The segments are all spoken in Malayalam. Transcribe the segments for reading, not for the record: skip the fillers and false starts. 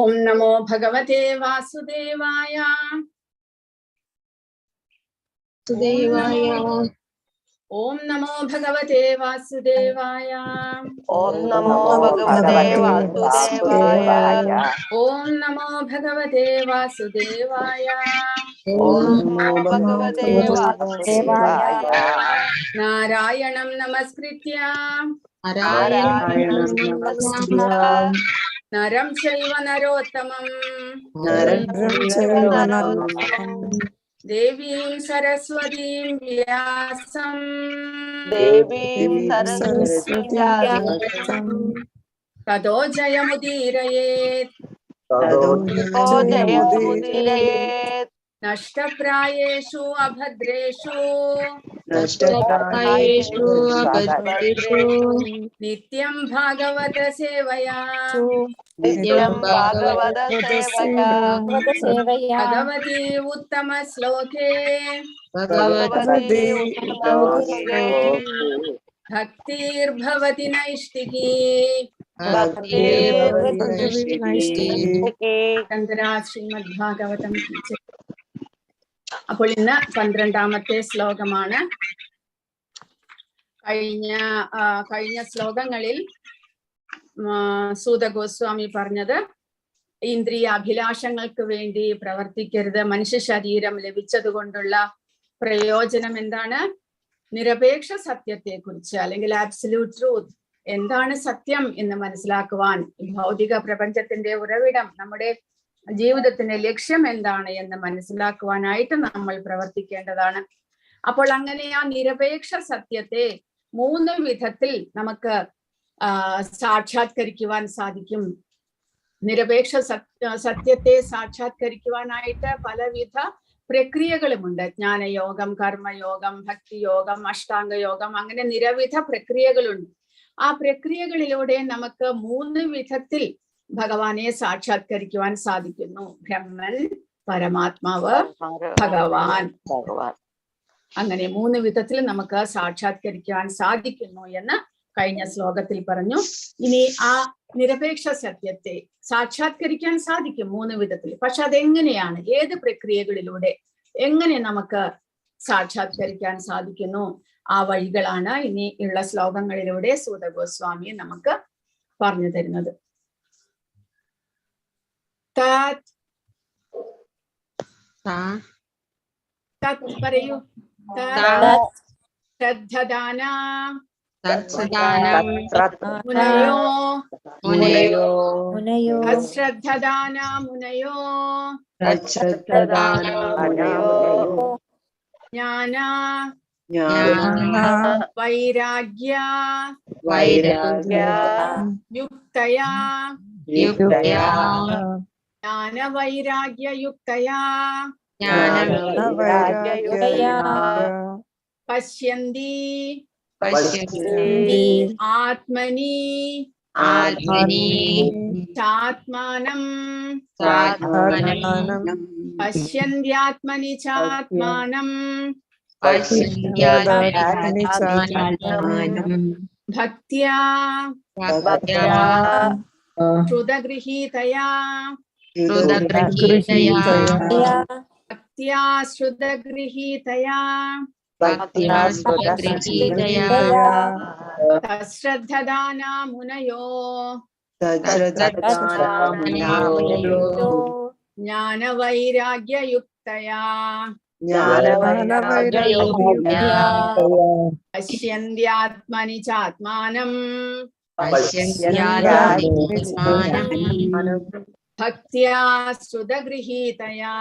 ഓം നമോ ഭഗവതേ വാസുദേവായ. ഓം നമോ ഭഗവതേ വാസുദേവായ. ഓം നമോ ഭഗവതേ വാസുദേവായ. ഓം നമോ ഭഗവതേ വാസുദേവായ. ഓം നമോ ഭഗവതേ വാസുദേവായ. നാരായണം നമസ്കൃത്യ നരം ചൈവ നരോത്തമം ദേവീം സരസ്വതീം വ്യാസം തതോ ജയമുദീരയേത് നഷ്ടപ്രായേഷു അഭദ്രേഷു നിത്യം ഭാഗവത സേവയാ ഭഗവതി ഉത്തമ ശ്ലോകേ ഭക്തിർഭവതി നൈഷ്ഠികീ. ശ്രീമദ് ഭാഗവതം. അപ്പോൾ ഇന്ന് 12ാമത്തെ ശ്ലോകമാണ്. കഴിഞ്ഞ ശ്ലോകങ്ങളിൽ സൂത ഗോസ്വാമി പറഞ്ഞത് ഇന്ദ്രിയ അഭിലാഷങ്ങൾക്ക് വേണ്ടി പ്രവർത്തിക്കരുത്, മനുഷ്യ ശരീരം ലഭിച്ചത് കൊണ്ടുള്ള പ്രയോജനം എന്താണ്, നിരപേക്ഷ സത്യത്തെ കുറിച്ച് അല്ലെങ്കിൽ ആബ്സല്യൂട്ട് ട്രൂത്ത്, എന്താണ് സത്യം എന്ന് മനസ്സിലാക്കുവാൻ, ഭൗതിക പ്രപഞ്ചത്തിന്റെ ഉറവിടം, നമ്മുടെ ജീവിതത്തിന്റെ ലക്ഷ്യം എന്താണ് എന്ന് മനസ്സിലാക്കുവാനായിട്ട് നമ്മൾ പ്രവർത്തിക്കേണ്ടതാണ്. അപ്പോൾ അങ്ങനെ ആ നിരപേക്ഷ സത്യത്തെ 3 വിധത്തിൽ നമുക്ക് സാക്ഷാത്കരിക്കുവാൻ സാധിക്കും. നിരപേക്ഷ സത്യത്തെ സാക്ഷാത്കരിക്കുവാനായിട്ട് പലവിധ പ്രക്രിയകളുമുണ്ട്. ജ്ഞാനയോഗം, കർമ്മയോഗം, ഭക്തിയോഗം, അഷ്ടാംഗയോഗം, അങ്ങനെ നിരവധി പ്രക്രിയകളുണ്ട്. ആ പ്രക്രിയകളിലൂടെ നമുക്ക് 3 വിധത്തിൽ ഭഗവാനെ സാക്ഷാത്കരിക്കുവാൻ സാധിക്കുന്നു. ബ്രഹ്മൻ, പരമാത്മാവ്, ഭഗവാൻ. അങ്ങനെ 3 വിധത്തിൽ നമുക്ക് സാക്ഷാത്കരിക്കുവാൻ സാധിക്കുന്നു എന്ന് കഴിഞ്ഞ ശ്ലോകത്തിൽ പറഞ്ഞു. ഇനി ആ നിരപേക്ഷ സത്യത്തെ സാക്ഷാത്കരിക്കാൻ സാധിക്കും 3 വിധത്തിൽ. പക്ഷെ അതെങ്ങനെയാണ്, ഏത് പ്രക്രിയകളിലൂടെ എങ്ങനെ നമുക്ക് സാക്ഷാത്കരിക്കാൻ സാധിക്കുന്നു, ആ വഴികളാണ് ഇനി ഉള്ള ശ്ലോകങ്ങളിലൂടെ സൂത ഗോസ്വാമി നമുക്ക് പറഞ്ഞു തരുന്നത്. പറയൂ. ശ്രദ്ധദാന മുനയോ അശ്രദ്ധദാന മുനയോ ജ്ഞാന വൈരാഗ്യ യുക്തയാ ജ്ഞാന വൈരാഗ്യ യുക്തയാ പശ്യന്തി ആത്മനി ചാത്മാനം പശ്യന്ത്യാത്മനി ചാത്മാനം ഭക്ത്യാ ശ്രുതഗൃഹീതയാ ഭക്ത്യാ ശ്രുതഗൃഹീതയാ തശ്രദ്ധദാന മുനയോ ജ്ഞാനവൈരാഗ്യയുക്തയാ പശ്യന്ത്യാത്മനി ചാത്മാനം ഭക്ത്യാ ശ്രുതഗൃഹീതയാ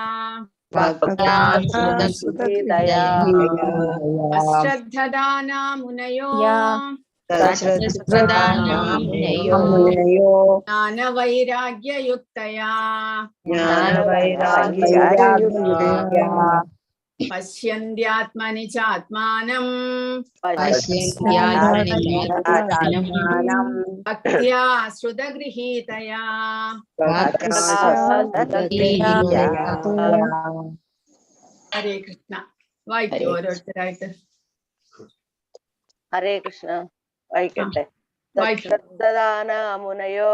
അശ്രദ്ധദാന മുനയോ ജ്ഞാനവൈരാഗ്യയുക്തയാ പശ്യന്ത്യാത്മനി ചാത്മാനം ഭക്ത്യാ ശ്രുതഗൃഹീതയാ. ഹരേ കൃഷ്ണ. വായിക്കൂ ഓരോരുത്തരായിട്ട്. ഹരേ കൃഷ്ണ. വായിക്കട്ടെ. വായിക്കൂ. തദ്ശ്രദ്ധദാനമുനയോ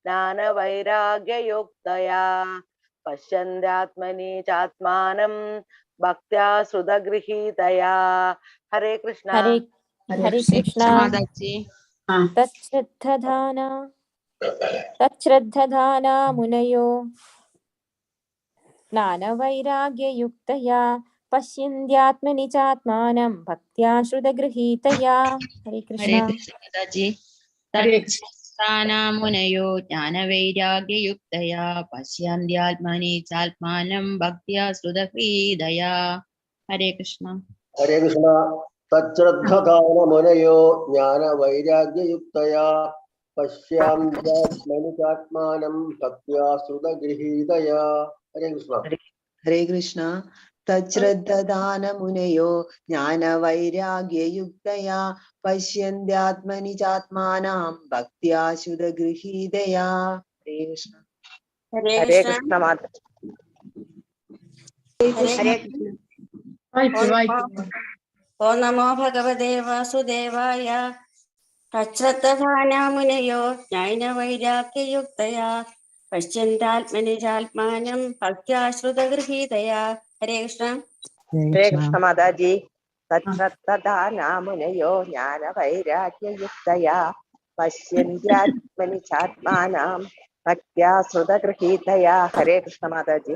ജ്ഞാനവൈരാഗ്യയുക്തയാ പശ്യന്ത്യാത്മനി ചാത്മാനം ഭക്ത്യാ ശ്രുതഗൃഹീതയാ. ഹരേ കൃഷ്ണ. ഹരേ കൃഷ്ണ. തച്ഛ്രദ്ധധാനാ മുനയോ ജ്ഞാനവൈരാഗ്യയുക്തയാ പശ്യന്ത്യാത്മനി ചാത്മാനം ഭക്ത്യാ ശ്രുതഗൃഹീതയാ. ഹരേ കൃഷ്ണ. മുനയോ ജ്ഞാനവൈരാഗ്യയുക്തയാ പശ്യന്ത്യാത്മനി ചാത്മാനം ഭക്ത്യാ ശ്രുതഗൃഹീതയാ. ഹരേ കൃഷ്ണ. ഹരേ കൃഷ്ണ. തച്ഛ്രദ്ധധാനമുനയോ ജ്ഞാനവൈരാഗ്യയുക്തയാ പശ്യാന്ത്യാത്മനി ചാത്മാനം ഭക്ത്യാ ശ്രുതഗൃഹീതയാ. ഹരേ കൃഷ്ണ. ഹരേ കൃഷ്ണ. തച്ഛ്രദ്ധദാനമുനയോ ജ്ഞാനവൈരാഗ്യയുക്തയാ പശ്യന്ത്യാത്മനി ചാത്മാനാം ഭക്ത്യാ ശ്രുതഗൃഹീതയാ. ഹരേ കൃഷ്ണ. ഹരേ കൃഷ്ണ. വായിക്കൂ, വായിക്കൂ. ഓം നമോ ഭഗവതേ വാസുദേവായ. തച്ഛ്രദ്ധധാനാമുനയോ ജ്ഞാനവൈരാഗ്യയുക്തയാ പശ്യന്ത്യാത്മനി ചാത്മാനം ഭക്ത്യാ ശ്രുതഗൃഹീതയാ. ഹരേ കൃഷ്ണ. ഹരേ കൃഷ്ണ മാതാജി. തച്ഛ്രദ്ധദാനമുനയോ ജ്ഞാനവൈരാഗ്യയുക്തയാ പശ്യന്ത്യാത്മനി ചാത്മാനം ഭക്ത്യാ ശ്രുതഗൃഹീതയാ. ഹരേ കൃഷ്ണ മാതാജി.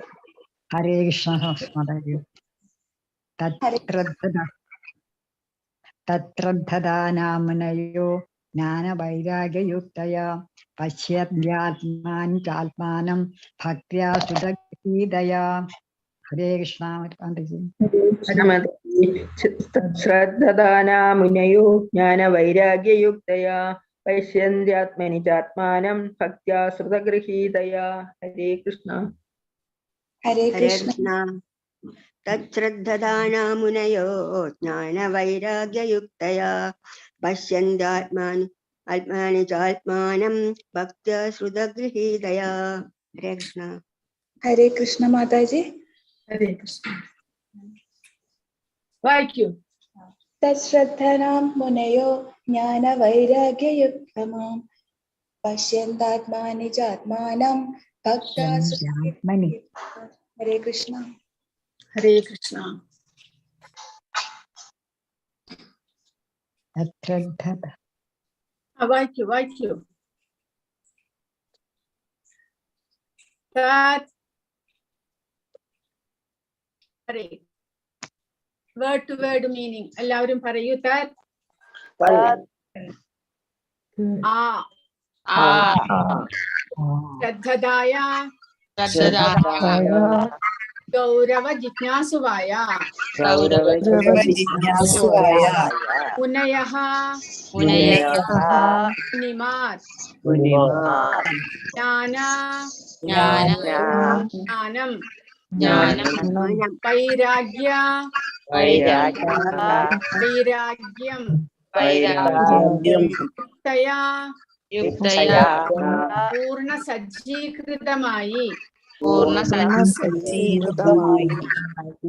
ഹരേ കൃഷ്ണ മാതാജി. തത്രദ്ധദാനാമുനയോ ജ്ഞാനവൈരാഗ്യയുക്തയാ പശ്യന്ത്യാത്മാനി ചാത്മാനം ഭക്ത്യാ ശ്രുതഗൃഹീതയാ. ഹരേ കൃഷ്ണ മാതാജി. ശ്രദ്ധദാനാമുനയോ ജ്ഞാനവൈരാഗ്യയുക്തയാ പശ്യന്ത്യാത്മനി ചാത്മാനം ഭക്ത്യാ ശ്രുതഗൃഹീതയാ. ഹരേ കൃഷ്ണ. ഹരേ കൃഷ്ണ. തച്ഛ്രദ്ധദാനാമുനയോ ജ്ഞാനവൈരാഗ്യയുക്തയാ പശ്യന്ത്യാത്മാനി ചാത്മാനം ഭക്ത്യാ ശ്രുതഗൃഹീതയാ. ഹരേ കൃഷ്ണ. ഹരേ കൃഷ്ണ മാതാജി. ഹരേ കൃഷ്ണ. വായിക്കൂ. തശ്രദ്ധനാം മുനയോ ജ്ഞാനവൈരാഗ്യയുക്തമാം പശ്യന്താത്മാനി ചാത്മാനം ഭക്ത്യാ പശ്യന്ത്യാത്മനി. ഹരേ കൃഷ്ണ. ഹരേ കൃഷ്ണ. വായിക്കൂ, വായിക്കൂ. വേർഡ് ടു വേർഡ് മീനിങ് എല്ലാവരും പറയൂ. ശ്രദ്ധദായ ഗൗരവ ജിജ്ഞാസുവായ മുനയഃ മുനിമാർ ജ്ഞാനം വൈരാഗ്യം യുക്തയാ പൂർണ്ണ സജ്ജീകൃതമായി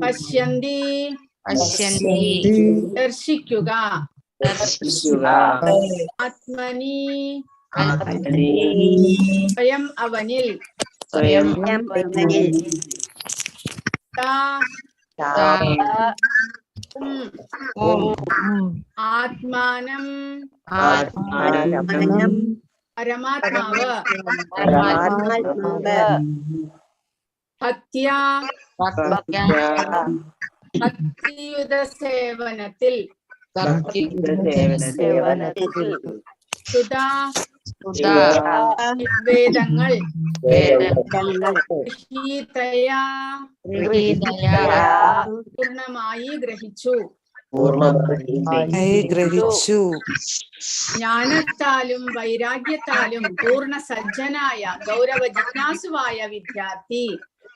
പശ്യന്തി ദർശിക്കുക ആത്മനി സ്വയം അവനിൽ ആത്മാനം പരമാത്മാവ് ഭക്തിയുത സേവനത്തിൽ വേദങ്ങൾ പൂർണ്ണമായി ഗ്രഹിച്ചു. ജ്ഞാനത്താലും വൈരാഗ്യത്താലും പൂർണ്ണ സജ്ജനായ ഗൗരവ ജിജ്ഞാസുവായ വിദ്യാർത്ഥി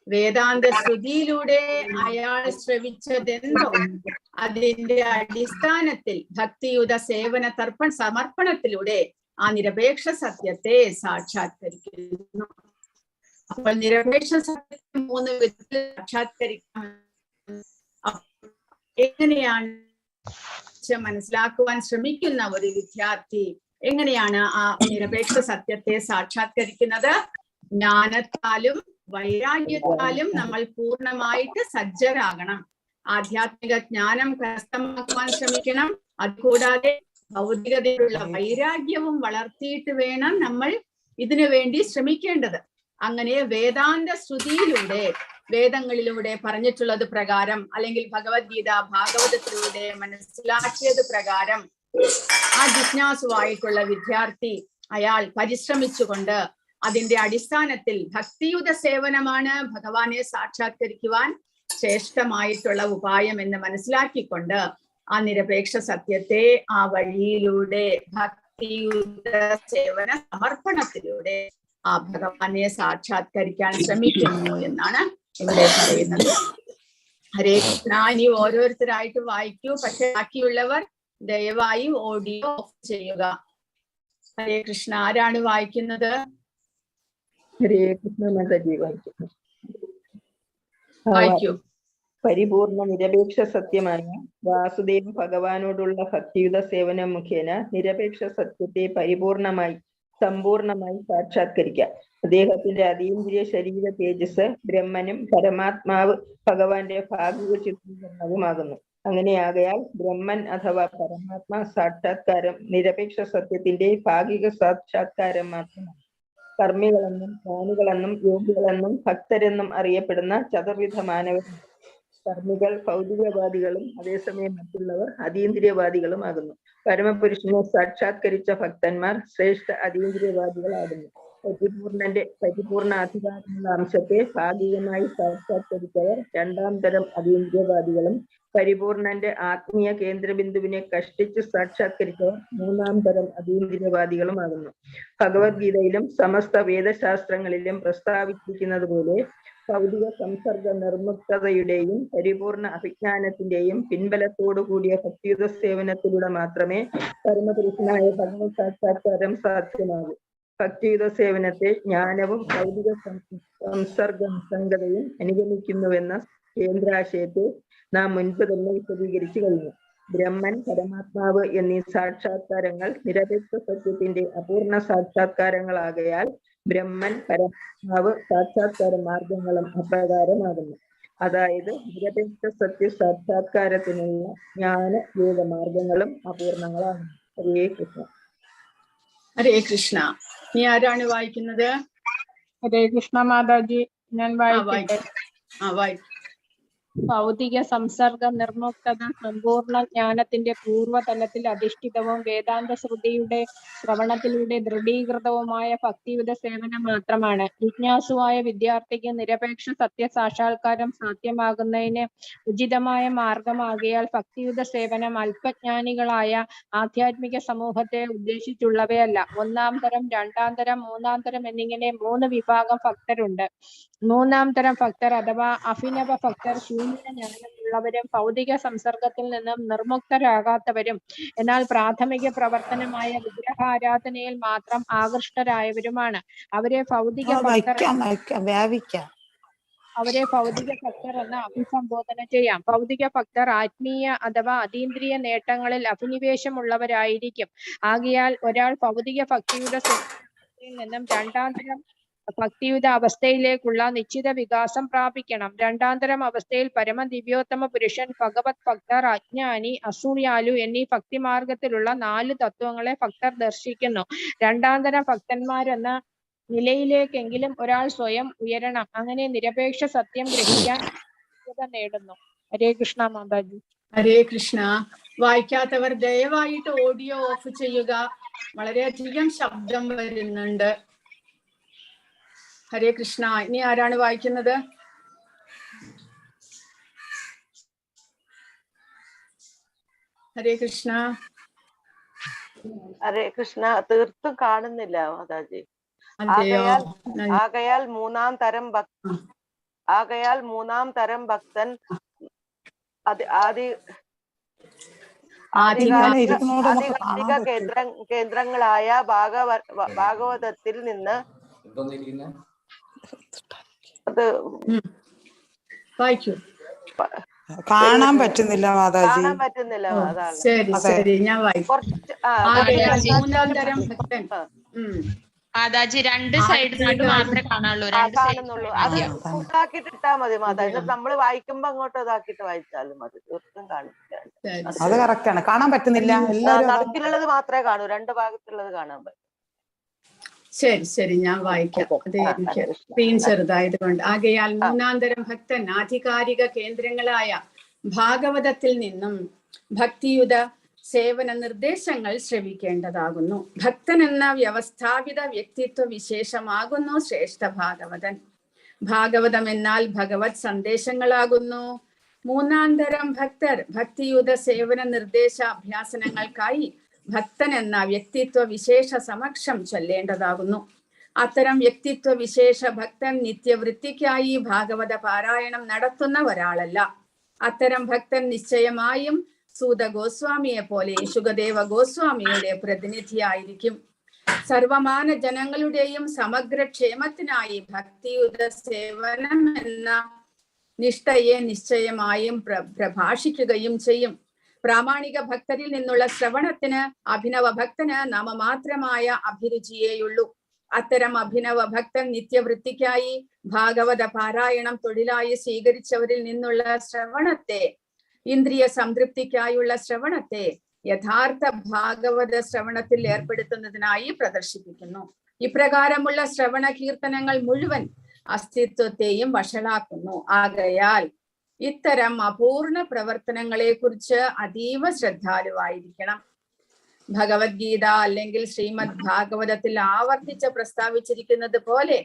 വേദാന്ത സ്തുതിയിലൂടെ അയാൾ ശ്രവിച്ചതെന്തോ അതിന്റെ അടിസ്ഥാനത്തിൽ ഭക്തിയുത സേവന സമർപ്പണത്തിലൂടെ ആ നിരപേക്ഷ സത്യത്തെ സാക്ഷാത്കരിക്കുന്നു. അപ്പോൾ നിരപേക്ഷ സത്യത്തെ 3 വിധത്തിൽ സാക്ഷാത്കരിക്കാം. എങ്ങനെയാണ് കുറിച്ച് മനസ്സിലാക്കുവാൻ ശ്രമിക്കുന്ന ഒരു വിദ്യാർത്ഥി എങ്ങനെയാണ് ആ നിരപേക്ഷ സത്യത്തെ സാക്ഷാത്കരിക്കുന്നത്? ജ്ഞാനത്താലും വൈരാഗ്യത്താലും നമ്മൾ പൂർണ്ണമായിട്ട് സജ്ജരാകണം. ആധ്യാത്മിക ജ്ഞാനം കരസ്ഥമാക്കുവാൻ ശ്രമിക്കണം. അതുകൂടാതെ ഭൗതികതയിലുള്ള വൈരാഗ്യവും വളർത്തിയിട്ട് വേണം നമ്മൾ ഇതിനു വേണ്ടി ശ്രമിക്കേണ്ടത്. അങ്ങനെ വേദാന്ത ശ്രുതിയിലൂടെ, വേദങ്ങളിലൂടെ പറഞ്ഞിട്ടുള്ളത് പ്രകാരം, അല്ലെങ്കിൽ ഭഗവത്ഗീത ഭാഗവതത്തിലൂടെ മനസ്സിലാക്കിയത് പ്രകാരം ആ ജിജ്ഞാസുവായിട്ടുള്ള വിദ്യാർത്ഥി അയാൾ പരിശ്രമിച്ചുകൊണ്ട് അതിന്റെ അടിസ്ഥാനത്തിൽ ഭക്തിയുത സേവനമാണ് ഭഗവാനെ സാക്ഷാത്കരിക്കുവാൻ ശ്രേഷ്ഠമായിട്ടുള്ള ഉപായം എന്ന് മനസ്സിലാക്കിക്കൊണ്ട് ആ നിരപേക്ഷ സത്യത്തെ ആ വഴിയിലൂടെ ഭക്തിയുത സേവന സമർപ്പണത്തിലൂടെ ആ ഭഗവാനെ സാക്ഷാത്കരിക്കാൻ ശ്രമിക്കുന്നു എന്നാണ് ഇവിടെ പറയുന്നത്. ഹരേ കൃഷ്ണ. ഇനി ഓരോരുത്തരായിട്ട് വായിക്കൂ. പക്ഷെ ബാക്കിയുള്ളവർ ദയവായി ഓഡിയോ ഓഫ് ചെയ്യുക. ഹരേ കൃഷ്ണ. ആരാണ് വായിക്കുന്നത്? ഹരേ കൃഷ്ണ മാതാജി വായിക്കുന്നു. വായിക്കൂ. പരിപൂർണ നിരപേക്ഷ സത്യമായ വാസുദേവ ഭഗവാനോടുള്ള ഭക്തിയുത സേവനം മുഖേന നിരപേക്ഷ സത്യത്തെ പരിപൂർണമായി സമ്പൂർണമായി സാക്ഷാത്കരിക്കാം. അദ്ദേഹത്തിന്റെ അതീന്ദ്രിയ ശരീര തേജസ് ബ്രഹ്മനും പരമാത്മാവ് ഭഗവാന്റെ ഭാഗിക ചിത്രീകരണവുമാകുന്നു. അങ്ങനെയാകയാൽ ബ്രഹ്മൻ അഥവാ പരമാത്മാ സാക്ഷാത്കാരം നിരപേക്ഷ സത്യത്തിന്റെ ഭാഗിക സാക്ഷാത്കാരം മാത്രമാണ്. കർമ്മികളെന്നും ജ്ഞാനികളെന്നും യോഗികളെന്നും ഭക്തരെന്നും അറിയപ്പെടുന്ന ചതുർവിധ മാനവർ. കർമ്മികൾ ഭൗതികവാദികളും അതേസമയം മറ്റുള്ളവർ അതീന്ദ്രിയവാദികളുമാകുന്നു. പരമപുരുഷനെ സാക്ഷാത്കരിച്ച ഭക്തന്മാർ ശ്രേഷ്ഠ അതീന്ദ്രിയവാദികളാകുന്നു. പരിപൂർണ അധികാരമുള്ള അംശത്തെ ഭാഗികമായി സാക്ഷാത്കരിച്ചവർ രണ്ടാം തരം അതീന്ദ്രിയവാദികളും പരിപൂർണന്റെ ആത്മീയ കേന്ദ്രബിന്ദുവിനെ കഷ്ടിച്ച് സാക്ഷാത്കരിച്ചവർ മൂന്നാം തരം അതീന്ദ്രിയവാദികളുമാകുന്നു. ഭഗവത്ഗീതയിലും സമസ്ത വേദശാസ്ത്രങ്ങളിലും പ്രസ്താവിച്ചിരിക്കുന്നത് പോലെ ഭൗതിക സംസർഗ നിർമുക്തതയുടെയും പരിപൂർണ അഭിജ്ഞാനത്തിന്റെയും പിൻബലത്തോടു കൂടിയ ഭക്തിയുത സേവനത്തിലൂടെ മാത്രമേ പരമപുരുഷനായ ഭഗവത് സാക്ഷാത്കാരം സാധ്യമാകൂ. ഭക്തിയുത സേവനത്തെ ജ്ഞാനവും ഭൗതിക സംസർഗ നിസ്സംഗതയും അനുഗമിക്കുന്നുവെന്ന കേന്ദ്രാശയത്തെ നാം മുൻപ് തന്നെ വിശദീകരിച്ചു കഴിഞ്ഞു. ബ്രഹ്മൻ, പരമാത്മാവ് എന്നീ സാക്ഷാത്കാരങ്ങൾ നിരപേക്ഷ സത്യത്തിന്റെ അപൂർണ സാക്ഷാത്കാരങ്ങളാകയാൽ ബ്രഹ്മൻ, പരമാത്മാവ് സാക്ഷാത്കാര മാർഗങ്ങളും അപ്രകാരമാകുന്നു. അതായത് നിരപേക്ഷ സത്യ സാക്ഷാത്കാരത്തിനുള്ള ജ്ഞാന യോഗ മാർഗങ്ങളും അപൂർണങ്ങളാണ്. ഹരേ കൃഷ്ണ. ഹരേ കൃഷ്ണ. നീ ആരാണ് വായിക്കുന്നത്? ഹരേ കൃഷ്ണ മാതാജി. ഞാൻ വായിക്കട്ടെ. വായിക്കും. ഭൗതിക സംസർഗ നിർമുക്തത സമ്പൂർണ്ണ ജ്ഞാനത്തിന്റെ പൂർവ്വതലത്തിൽ അധിഷ്ഠിതവും വേദാന്ത ശ്രുതിയുടെ ശ്രവണത്തിലൂടെ ദൃഢീകൃതവുമായ ഭക്തിയുത സേവനം മാത്രമാണ്. ജിജ്ഞാസുവായ വിദ്യാർത്ഥിക്ക് നിരപേക്ഷ സത്യസാക്ഷാത്കാരം സാധ്യമാകുന്നതിന് ഉചിതമായ മാർഗമാകിയാൽ ഭക്തിയുത സേവനം അല്പജ്ഞാനികളായ ആധ്യാത്മിക സമൂഹത്തെ ഉദ്ദേശിച്ചുള്ളവയല്ല. ഒന്നാം തരം, രണ്ടാം തരം, മൂന്നാം തരം എന്നിങ്ങനെ 3 വിഭാഗം ഭക്തരുണ്ട്. മൂന്നാം തരം ഭക്തർ അഥവാ അഭിനവ ഭക്തർ ജ്ഞാനമുള്ളവരും ഭൗതിക സംസർഗത്തിൽ നിന്നും നിർമുക്തരാകാത്തവരും എന്നാൽ പ്രാഥമിക പ്രവർത്തനമായ വിഗ്രഹാരാധനയിൽ മാത്രം ആകൃഷ്ടരായവരുമാണ്. അവരെ ഭൗതിക ഭക്തർ എന്ന് അഭിസംബോധന ചെയ്യാം. ഭൗതിക ഭക്തർ ആത്മീയ അഥവാ അതീന്ദ്രിയ നേട്ടങ്ങളിൽ അഭിനിവേശമുള്ളവരായിരിക്കും. ആകയാൽ ഒരാൾ ഭൗതിക ഭക്തിയുടെ നിന്നും രണ്ടാം തരം ഭക്തിയുത അവസ്ഥയിലേക്കുള്ള നിശ്ചിത വികാസം പ്രാപിക്കണം. രണ്ടാം തരം അവസ്ഥയിൽ പരമദിവ്യോത്തമ പുരുഷൻ, ഭഗവത് ഭക്തർ, അജ്ഞാനി, അസൂയാലു എന്നീ ഭക്തിമാർഗത്തിലുള്ള 4 തത്വങ്ങളെ ഭക്തർ ദർശിക്കുന്നു. രണ്ടാം തരം ഭക്തന്മാരെന്ന നിലയിലേക്കെങ്കിലും ഒരാൾ സ്വയം ഉയരണം. അങ്ങനെ നിരപേക്ഷ സത്യം ഗ്രഹിക്കാൻ നേടുന്നു. ഹരേ കൃഷ്ണ മാതാജി. ഹരേ കൃഷ്ണ. വായിക്കാത്തവർ ദയവായിട്ട് ഓഡിയോ ഓഫ് ചെയ്യുക. വളരെയധികം ശബ്ദം വരുന്നുണ്ട്. ഹരേ കൃഷ്ണ. ഇനി ആരാണ് വായിക്കുന്നത്? ഹരേ കൃഷ്ണ. ഹരേ കൃഷ്ണ. തീർത്തും കാണുന്നില്ല മാതാജി. ആകയാൽ മൂന്നാം തരം ഭക്തൻ ആധികാരിക കേന്ദ്രങ്ങളായ ഭാഗവതത്തിൽ നിന്ന് കാണാൻ പറ്റുന്നില്ല മാതാജി. കാണാൻ പറ്റുന്നില്ല, അതാണ്. ശരി ശരി, ഞാൻ വായിക്കാം. കുറച്ച് മൂന്നാം തരം ഭക്തൻ. മാതാജി രണ്ട് സൈഡിൽ നിന്ന് മാത്രമേ കാണാനുള്ളൂ, കാണുന്നുള്ളൂ. അത് ഇതാക്കിട്ട് ഇട്ടാ മതി മാതാജി. നമ്മള് വായിക്കുമ്പോ അങ്ങോട്ട് ഇതാക്കിട്ട് വായിച്ചാലും മതി, തീർത്തും കാണില്ല. അത് കറക്റ്റ് ആണ്, കാണാൻ പറ്റുന്നില്ല. എല്ലാവരും നടുക്കിലുള്ളത് മാത്രമേ കാണൂ, രണ്ട് ഭാഗത്തുള്ളത് കാണാൻ പറ്റും. ശരി ശരി, ഞാൻ വായിക്കാം. അത് എനിക്ക് സ്ക്രീൻ ചെറുതായത് കൊണ്ട്. ആകയാൽ മൂന്നാന്തരം ഭക്തൻ ആധികാരിക കേന്ദ്രങ്ങളായ ഭാഗവതത്തിൽ നിന്നും ഭക്തിയുത സേവന നിർദ്ദേശങ്ങൾ ശ്രവിക്കേണ്ടതാകുന്നു. ഭക്തൻ എന്ന വ്യവസ്ഥാപിത വ്യക്തിത്വ വിശേഷമാകുന്നു ശ്രേഷ്ഠ ഭാഗവതൻ. ഭാഗവതം എന്നാൽ ഭഗവത് സന്ദേശങ്ങളാകുന്നു. മൂന്നാന്തരം ഭക്തർ ഭക്തിയുത സേവന നിർദ്ദേശ അഭ്യാസനങ്ങൾക്കായി ഭക്തൻ എന്ന വ്യക്തിത്വ വിശേഷ സമക്ഷം ചൊല്ലേണ്ടതാകുന്നു. അത്തരം വ്യക്തിത്വ വിശേഷ ഭക്തൻ നിത്യവൃത്തിക്കായി ഭാഗവത പാരായണം നടത്തുന്ന ഒരാളല്ല. അത്തരം ഭക്തൻ നിശ്ചയമായും സൂത ഗോസ്വാമിയെ പോലെ ശുകദേവ ഗോസ്വാമിയുടെ പ്രതിനിധിയായിരിക്കും. സർവമാന ജനങ്ങളുടെയും സമഗ്ര ക്ഷേമത്തിനായി ഭക്തിയുത സേവനം എന്ന നിഷ്ഠയെ നിശ്ചയമായും പ്രഭാഷിക്കുകയും ചെയ്യും. പ്രാമാണിക ഭക്തരിൽ നിന്നുള്ള ശ്രവണത്തിന് അഭിനവ ഭക്തന് നാമമാത്രമായ അഭിരുചിയേയുള്ളൂ. അത്തരം അഭിനവ ഭക്തൻ നിത്യവൃത്തിക്കായി ഭാഗവത പാരായണം തൊഴിലായി സ്വീകരിച്ചവരിൽ നിന്നുള്ള ശ്രവണത്തെ, ഇന്ദ്രിയ സംതൃപ്തിക്കായുള്ള ശ്രവണത്തെ യഥാർത്ഥ ഭാഗവത ശ്രവണത്തിൽ ഏർപ്പെടുത്തുന്നതിനായി പ്രദർശിപ്പിക്കുന്നു. ഇപ്രകാരമുള്ള ശ്രവണ കീർത്തനങ്ങൾ മുഴുവൻ അസ്തിത്വത്തെയും വഷളാക്കുന്നു. ആകയാൽ ഇത്തരം അപൂർണ പ്രവർത്തനങ്ങളെ കുറിച്ച് അതീവ ശ്രദ്ധാലുവായിരിക്കണം. ഭഗവത്ഗീത അല്ലെങ്കിൽ ശ്രീമദ് ഭാഗവതത്തിൽ ആവർത്തിച്ച് പ്രസ്താവിച്ചിരിക്കുന്നത് പോലെ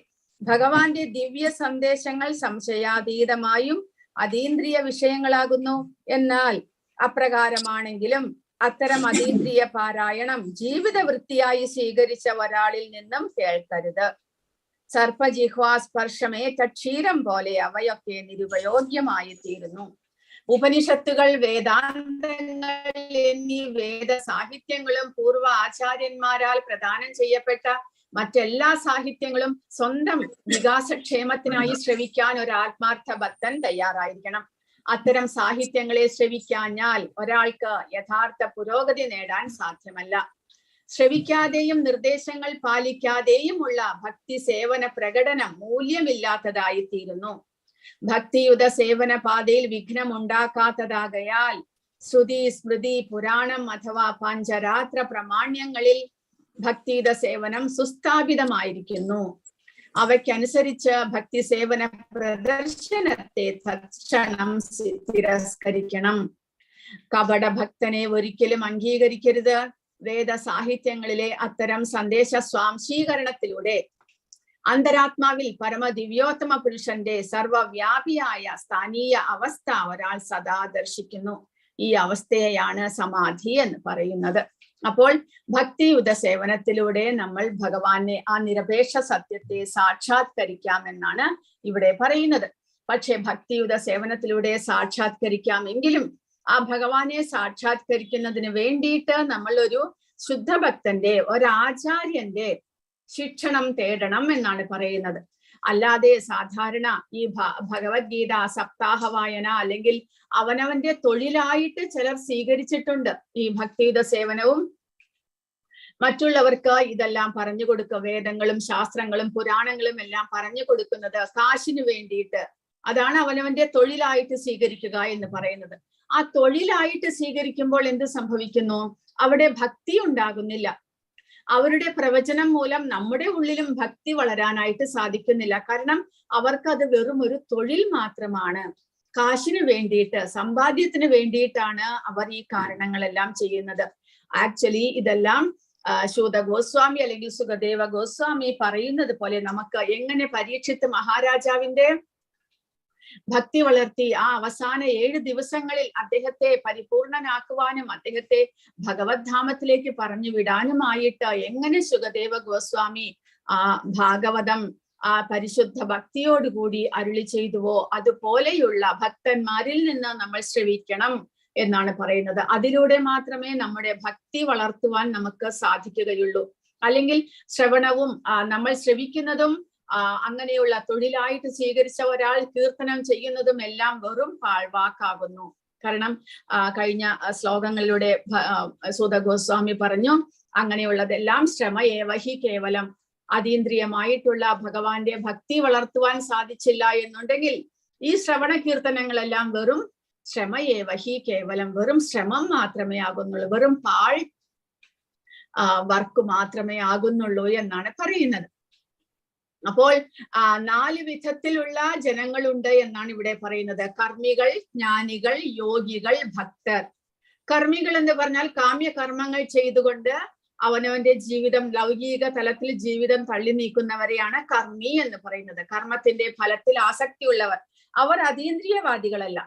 ഭഗവാന്റെ ദിവ്യ സന്ദേശങ്ങൾ സംശയാതീതമായും അതീന്ദ്രിയ വിഷയങ്ങളാകുന്നു. എന്നാൽ അപ്രകാരമാണെങ്കിലും അത്തരം അതീന്ദ്രിയ പാരായണം ജീവിത വൃത്തിയായി സ്വീകരിച്ച ഒരാളിൽ നിന്നും കേൾക്കരുത്. സർപ്പജിഹ്വാസ്പർശമേറ്റ ക്ഷീരം പോലെ അവയൊക്കെ നിരുപയോഗ്യമായി തീരുന്നു. ഉപനിഷത്തുകൾ, വേദാന്തങ്ങൾ എന്നീ വേദ സാഹിത്യങ്ങളും പൂർവ്വ ആചാര്യന്മാരാൽ പ്രദാനം ചെയ്യപ്പെട്ട മറ്റെല്ലാ സാഹിത്യങ്ങളും സ്വന്തം വികാസക്ഷേമത്തിനായി ശ്രവിക്കാൻ ഒരു ആത്മാർത്ഥ ഭക്തൻ തയ്യാറായിരിക്കണം. അത്തരം സാഹിത്യങ്ങളെ ശ്രവിക്കാഞ്ഞാൽ ഒരാൾക്ക് യഥാർത്ഥ പുരോഗതി നേടാൻ സാധ്യമല്ല. ശ്രവിക്കാതെയും നിർദ്ദേശങ്ങൾ പാലിക്കാതെയുമുള്ള ഭക്തി സേവന പ്രകടനം മൂല്യമില്ലാത്തതായി തീരുന്നു. ഭക്തിയുത സേവന പാതയിൽ വിഘ്നം ഉണ്ടാക്കാത്തതാകയാൽ ശ്രുതി, സ്മൃതി, പുരാണം അഥവാ പഞ്ചരാത്ര പ്രമാണ്യങ്ങളിൽ ഭക്തിയുത സേവനം സുസ്ഥാപിതമായിരിക്കുന്നു. അവയ്ക്കനുസരിച്ച് ഭക്തി സേവന പ്രദർശനത്തെ തൽക്ഷണം തിരസ്കരിക്കണം. കപട ഭക്തനെ ഒരിക്കലും അംഗീകരിക്കരുത്. വേദ സാഹിത്യങ്ങളിലെ അത്തരം സന്ദേശ സ്വാംശീകരണത്തിലൂടെ അന്തരാത്മാവിൽ പരമദിവ്യോത്തമ പുരുഷന്റെ സർവവ്യാപിയായ സ്ഥാനീയ അവസ്ഥ ഒരാൾ സദാ ദർശിക്കുന്നു. ഈ അവസ്ഥയെയാണ് സമാധി എന്ന് പറയുന്നത്. അപ്പോൾ ഭക്തിയുത സേവനത്തിലൂടെ നമ്മൾ ഭഗവാനെ, ആ നിരപേക്ഷ സത്യത്തെ സാക്ഷാത്കരിക്കാമെന്നാണ് ഇവിടെ പറയുന്നത്. പക്ഷെ ഭക്തിയുത സേവനത്തിലൂടെ സാക്ഷാത്കരിക്കാമെങ്കിലും ആ ഭഗവാനെ സാക്ഷാത്കരിക്കുന്നതിന് വേണ്ടിയിട്ട് നമ്മൾ ഒരു ശുദ്ധഭക്തന്റെ, ഒരാചാര്യന്റെ ശിക്ഷണം തേടണം എന്നാണ് പറയുന്നത്. അല്ലാതെ സാധാരണ ഈ ഭഗവത്ഗീത സപ്താഹ വായന അല്ലെങ്കിൽ അവനവന്റെ തൊഴിലായിട്ട് ചിലർ സ്വീകരിച്ചിട്ടുണ്ട്. ഈ ഭക്തിയുത സേവനവും മറ്റുള്ളവർക്ക് ഇതെല്ലാം പറഞ്ഞു കൊടുക്കുക, വേദങ്ങളും ശാസ്ത്രങ്ങളും പുരാണങ്ങളും എല്ലാം പറഞ്ഞു കൊടുക്കുന്നത് കാശിനു വേണ്ടിയിട്ട്. അതാണ് അവനവന്റെ തൊഴിലായിട്ട് സ്വീകരിക്കുക എന്ന് പറയുന്നത്. ആ തൊഴിലായിട്ട് സ്വീകരിക്കുമ്പോൾ എന്ത് സംഭവിക്കുന്നു? അവിടെ ഭക്തി ഉണ്ടാകുന്നില്ല. അവരുടെ പ്രവചനം മൂലം നമ്മുടെ ഉള്ളിലും ഭക്തി വളരാനായിട്ട് സാധിക്കുന്നില്ല. കാരണം അവർക്ക് അത് വെറും ഒരു തൊഴിൽ മാത്രമാണ്. കാശിന് വേണ്ടിയിട്ട്, സമ്പാദ്യത്തിന് വേണ്ടിയിട്ടാണ് അവർ ഈ കാരണങ്ങളെല്ലാം ചെയ്യുന്നത്. ആക്ച്വലി ഇതെല്ലാം ശൂത ഗോസ്വാമി അല്ലെങ്കിൽ സുഖദേവ ഗോസ്വാമി പറയുന്നത് പോലെ നമുക്ക് എങ്ങനെ പരീക്ഷിത്ത് മഹാരാജാവിന്റെ ഭക്തി വളർത്തി ആ അവസാന 7 ദിവസങ്ങളിൽ അദ്ദേഹത്തെ പരിപൂർണനാക്കുവാനും അദ്ദേഹത്തെ ഭഗവത് ധാമത്തിലേക്ക് പറഞ്ഞു വിടാനുമായിട്ട് എങ്ങനെ സുഖദേവ ഗോസ്വാമി ആ ഭാഗവതം ആ പരിശുദ്ധ ഭക്തിയോടുകൂടി അരുളി ചെയ്തുവോ അതുപോലെയുള്ള ഭക്തന്മാരിൽ നിന്ന് നമ്മൾ ശ്രവിക്കണം എന്നാണ് പറയുന്നത്. അതിലൂടെ മാത്രമേ നമ്മുടെ ഭക്തി വളർത്തുവാൻ നമുക്ക് സാധിക്കുകയുള്ളൂ. അല്ലെങ്കിൽ ശ്രവണവും നമ്മൾ ശ്രവിക്കുന്നതും അങ്ങനെയുള്ള തൊഴിലായിട്ട് സ്വീകരിച്ച ഒരാൾ കീർത്തനം ചെയ്യുന്നതും എല്ലാം വെറും പാഴ്വാക്കാകുന്നു. കാരണം കഴിഞ്ഞ ശ്ലോകങ്ങളിലൂടെ സൂത ഗോസ്വാമി പറഞ്ഞു, അങ്ങനെയുള്ളതെല്ലാം ശ്രമയേവഹി കേവലം. അതീന്ദ്രിയമായിട്ടുള്ള ഭഗവാന്റെ ഭക്തി വളർത്തുവാൻ സാധിച്ചില്ല എന്നുണ്ടെങ്കിൽ ഈ ശ്രവണ കീർത്തനങ്ങളെല്ലാം വെറും ശ്രമയേവഹി കേവലം, വെറും ശ്രമം മാത്രമേ ആകുന്നുള്ളൂ, വെറും പാഴ് വർക്ക് മാത്രമേ ആകുന്നുള്ളൂ എന്നാണ് പറയുന്നത്. അപ്പോൾ 4 വിധത്തിലുള്ള ജനങ്ങളുണ്ട് എന്നാണ് ഇവിടെ പറയുന്നത്. കർമ്മികൾ, ജ്ഞാനികൾ, യോഗികൾ, ഭക്തർ. കർമ്മികൾ എന്ന് പറഞ്ഞാൽ കാമ്യകർമ്മങ്ങൾ ചെയ്തുകൊണ്ട് അവനവന്റെ ജീവിതം, ലൗകിക തലത്തിൽ ജീവിതം തള്ളി നീക്കുന്നവരെയാണ് കർമ്മി എന്ന് പറയുന്നത്. കർമ്മത്തിന്റെ ഫലത്തിൽ ആസക്തിയുള്ളവർ. അവർ അതീന്ദ്രിയവാദികളല്ല.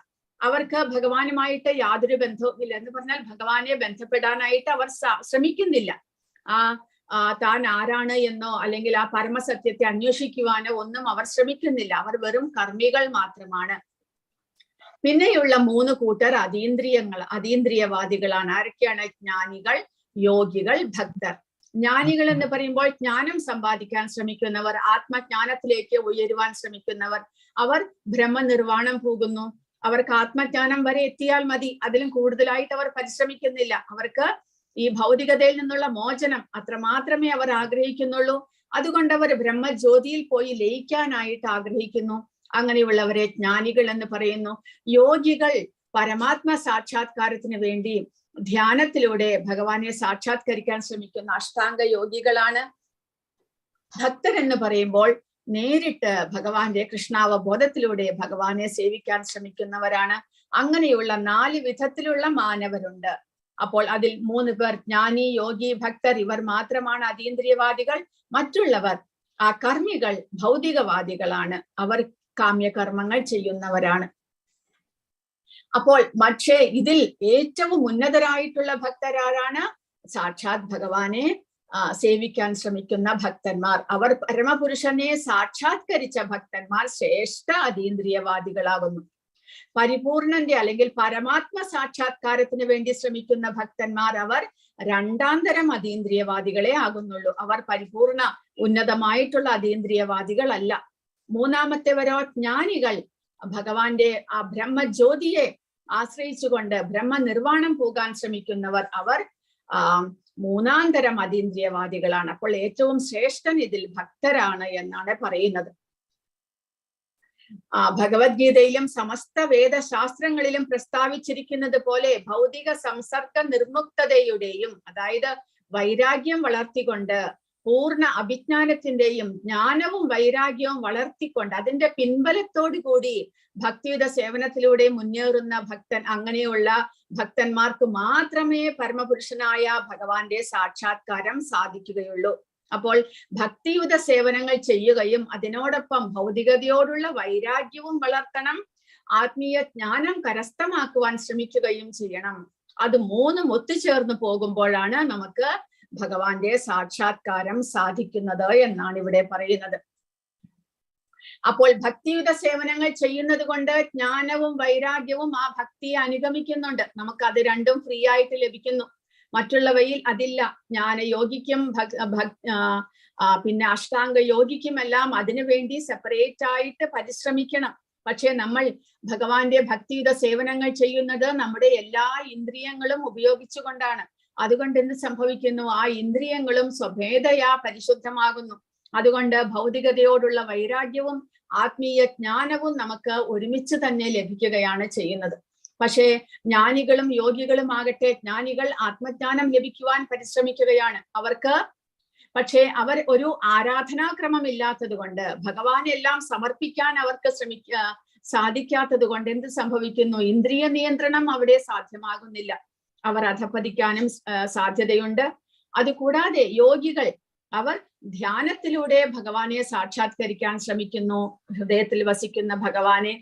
അവർക്ക് ഭഗവാനുമായിട്ട് യാതൊരു ബന്ധവും ഇല്ല. എന്ന് പറഞ്ഞാൽ ഭഗവാനെ ബന്ധപ്പെടാനായിട്ട് അവർ ശ്രമിക്കുന്നില്ല. താൻ ആരാണ് എന്നോ അല്ലെങ്കിൽ ആ പരമസത്യത്തെ അന്വേഷിക്കുവാനോ ഒന്നും അവർ ശ്രമിക്കുന്നില്ല. അവർ വെറും കർമ്മികൾ മാത്രമാണ്. പിന്നെയുള്ള 3 കൂട്ടർ അതീന്ദ്രിയവാദികളാണ്. ആരൊക്കെയാണ്? ജ്ഞാനികൾ, യോഗികൾ, ഭക്തർ. ജ്ഞാനികൾ എന്ന് പറയുമ്പോൾ ജ്ഞാനം സമ്പാദിക്കാൻ ശ്രമിക്കുന്നവർ, ആത്മജ്ഞാനത്തിലേക്ക് ഉയരുവാൻ ശ്രമിക്കുന്നവർ. അവർ ബ്രഹ്മനിർവാണം പോകുന്നു. അവർക്ക് ആത്മജ്ഞാനം വരെ എത്തിയാൽ മതി, അതിലും കൂടുതലായിട്ട് അവർ പരിശ്രമിക്കുന്നില്ല. അവർക്ക് ഈ ഭൗതികതയിൽ നിന്നുള്ള മോചനം അത്രമാത്രമേ അവർ ആഗ്രഹിക്കുന്നുള്ളൂ. അതുകൊണ്ട് അവർ ബ്രഹ്മജ്യോതിയിൽ പോയി ലയിക്കാനായിട്ട് ആഗ്രഹിക്കുന്നു. അങ്ങനെയുള്ളവരെ ജ്ഞാനികൾ എന്ന് പറയുന്നു. യോഗികൾ പരമാത്മ സാക്ഷാത്കാരത്തിന് വേണ്ടി ധ്യാനത്തിലൂടെ ഭഗവാനെ സാക്ഷാത്കരിക്കാൻ ശ്രമിക്കുന്ന അഷ്ടാംഗ യോഗികളാണ്. ഭക്തർ എന്ന് പറയുമ്പോൾ നേരിട്ട് ഭഗവാന്റെ കൃഷ്ണാവബോധത്തിലൂടെ ഭഗവാനെ സേവിക്കാൻ ശ്രമിക്കുന്നവരാണ്. അങ്ങനെയുള്ള 4 വിധത്തിലുള്ള മാനവരുണ്ട്. അപ്പോൾ അതിൽ 3 പേർ ജ്ഞാനി, യോഗി, ഭക്തർ, ഇവർ മാത്രമാണ് അതീന്ദ്രിയവാദികൾ. മറ്റുള്ളവർ കർമ്മികൾ, ഭൗതികവാദികളാണ്. അവർ കാമ്യകർമ്മങ്ങൾ ചെയ്യുന്നവരാണ്. അപ്പോൾ പക്ഷേ ഇതിൽ ഏറ്റവും ഉന്നതരായിട്ടുള്ള ഭക്തരാരാണ്? സാക്ഷാത് ഭഗവാനെ സേവിക്കാൻ ശ്രമിക്കുന്ന ഭക്തന്മാർ. അവർ പരമപുരുഷനെ സാക്ഷാത്കരിച്ച ഭക്തന്മാർ ശ്രേഷ്ഠ അതീന്ദ്രിയവാദികളാകുന്നു. പരിപൂർണന്റെ അല്ലെങ്കിൽ പരമാത്മ സാക്ഷാത്കാരത്തിന് വേണ്ടി ശ്രമിക്കുന്ന ഭക്തന്മാർ അവർ 2ാം തരം അതീന്ദ്രിയവാദികളെ ആകുന്നുള്ളൂ. അവർ പരിപൂർണ ഉന്നതമായിട്ടുള്ള അതീന്ദ്രിയവാദികളല്ല. 3ാമത്തെവരോ ജ്ഞാനികൾ, ഭഗവാന്റെ ആ ബ്രഹ്മജ്യോതിയെ ആശ്രയിച്ചുകൊണ്ട് ബ്രഹ്മനിർവാണം പോകാൻ ശ്രമിക്കുന്നവർ. അവർ 3ാം തരം അതീന്ദ്രിയവാദികളാണ്. അപ്പോൾ ഏറ്റവും ശ്രേഷ്ഠൻ ഇതിൽ ഭക്തരാണ് എന്നാണ് പറയുന്നത്. ഭഗവത്ഗീതയിലും സമസ്ത വേദശാസ്ത്രങ്ങളിലും പ്രസ്താവിച്ചിരിക്കുന്നത് പോലെ ഭൗതിക സംസർഗ നിർമുക്തതയുടെയും, അതായത് വൈരാഗ്യം വളർത്തിക്കൊണ്ട് പൂർണ്ണ അഭിജ്ഞാനത്തിന്റെയും ജ്ഞാനവും വൈരാഗ്യവും വളർത്തിക്കൊണ്ട് അതിന്റെ പിൻബലത്തോടു കൂടി ഭക്തിയുത സേവനത്തിലൂടെ മുന്നേറുന്ന ഭക്തൻ, അങ്ങനെയുള്ള ഭക്തന്മാർക്ക് മാത്രമേ പരമപുരുഷനായ ഭഗവാന്റെ സാക്ഷാത്കാരം സാധിക്കുകയുള്ളൂ. അപ്പോൾ ഭക്തിയുത സേവനങ്ങൾ ചെയ്യുകയും അതിനോടൊപ്പം ഭൗതികതയോടുള്ള വൈരാഗ്യവും വളർത്തണം, ആത്മീയ ജ്ഞാനം കരസ്ഥമാക്കുവാൻ ശ്രമിക്കുകയും ചെയ്യണം. അത് 3ഉം ഒത്തുചേർന്ന് പോകുമ്പോഴാണ് നമുക്ക് ഭഗവാന്റെ സാക്ഷാത്കാരം സാധിക്കുന്നത് എന്നാണ് ഇവിടെ പറയുന്നത്. അപ്പോൾ ഭക്തിയുത സേവനങ്ങൾ ചെയ്യുന്നത് കൊണ്ട് ജ്ഞാനവും വൈരാഗ്യവും ആ ഭക്തിയെ അനുഗമിക്കുന്നുണ്ട്. നമുക്ക് അത് രണ്ടും ഫ്രീ ആയിട്ട് ലഭിക്കുന്നു. മറ്റുള്ളവയിൽ അതില്ല. ജ്ഞാനയോഗിക്കും പിന്നെ അഷ്ടാംഗ യോഗിക്കുമെല്ലാം അതിനു വേണ്ടി സെപ്പറേറ്റ് ആയിട്ട് പരിശ്രമിക്കണം. പക്ഷെ നമ്മൾ ഭഗവാന്റെ ഭക്തിയുത സേവനങ്ങൾ ചെയ്യുന്നത് നമ്മുടെ എല്ലാ ഇന്ദ്രിയങ്ങളും ഉപയോഗിച്ചുകൊണ്ടാണ്. അതുകൊണ്ട് എന്ത് സംഭവിക്കുന്നു? ആ ഇന്ദ്രിയങ്ങളും സ്വഭേദയാ പരിശുദ്ധമാകുന്നു. അതുകൊണ്ട് ഭൗതികതയോടുള്ള വൈരാഗ്യവും ആത്മീയ ജ്ഞാനവും നമുക്ക് ഒരുമിച്ച് തന്നെ ലഭിക്കുകയാണ് ചെയ്യുന്നത്. പക്ഷേ ജ്ഞാനികളും യോഗികളും ആകട്ടെ, ജ്ഞാനികൾ ആത്മജ്ഞാനം ലഭിക്കുവാൻ പരിശ്രമിക്കുകയാണ്. പക്ഷേ അവർ ഒരു ആരാധനാക്രമം ഇല്ലാത്തത് കൊണ്ട്, ഭഗവാനെല്ലാം സമർപ്പിക്കാൻ അവർക്ക് സാധിക്കാത്തത് കൊണ്ട് എന്ത് സംഭവിക്കുന്നു? ഇന്ദ്രിയ നിയന്ത്രണം അവിടെ സാധ്യമാകുന്നില്ല. അവർ അധപ്പതിക്കാനും സാധ്യതയുണ്ട്. അതുകൂടാതെ യോഗികൾ, അവർ ധ്യാനത്തിലൂടെ ഭഗവാനെ സാക്ഷാത്കരിക്കാൻ ശ്രമിക്കുന്നു, ഹൃദയത്തിൽ വസിക്കുന്ന ഭഗവാനെ.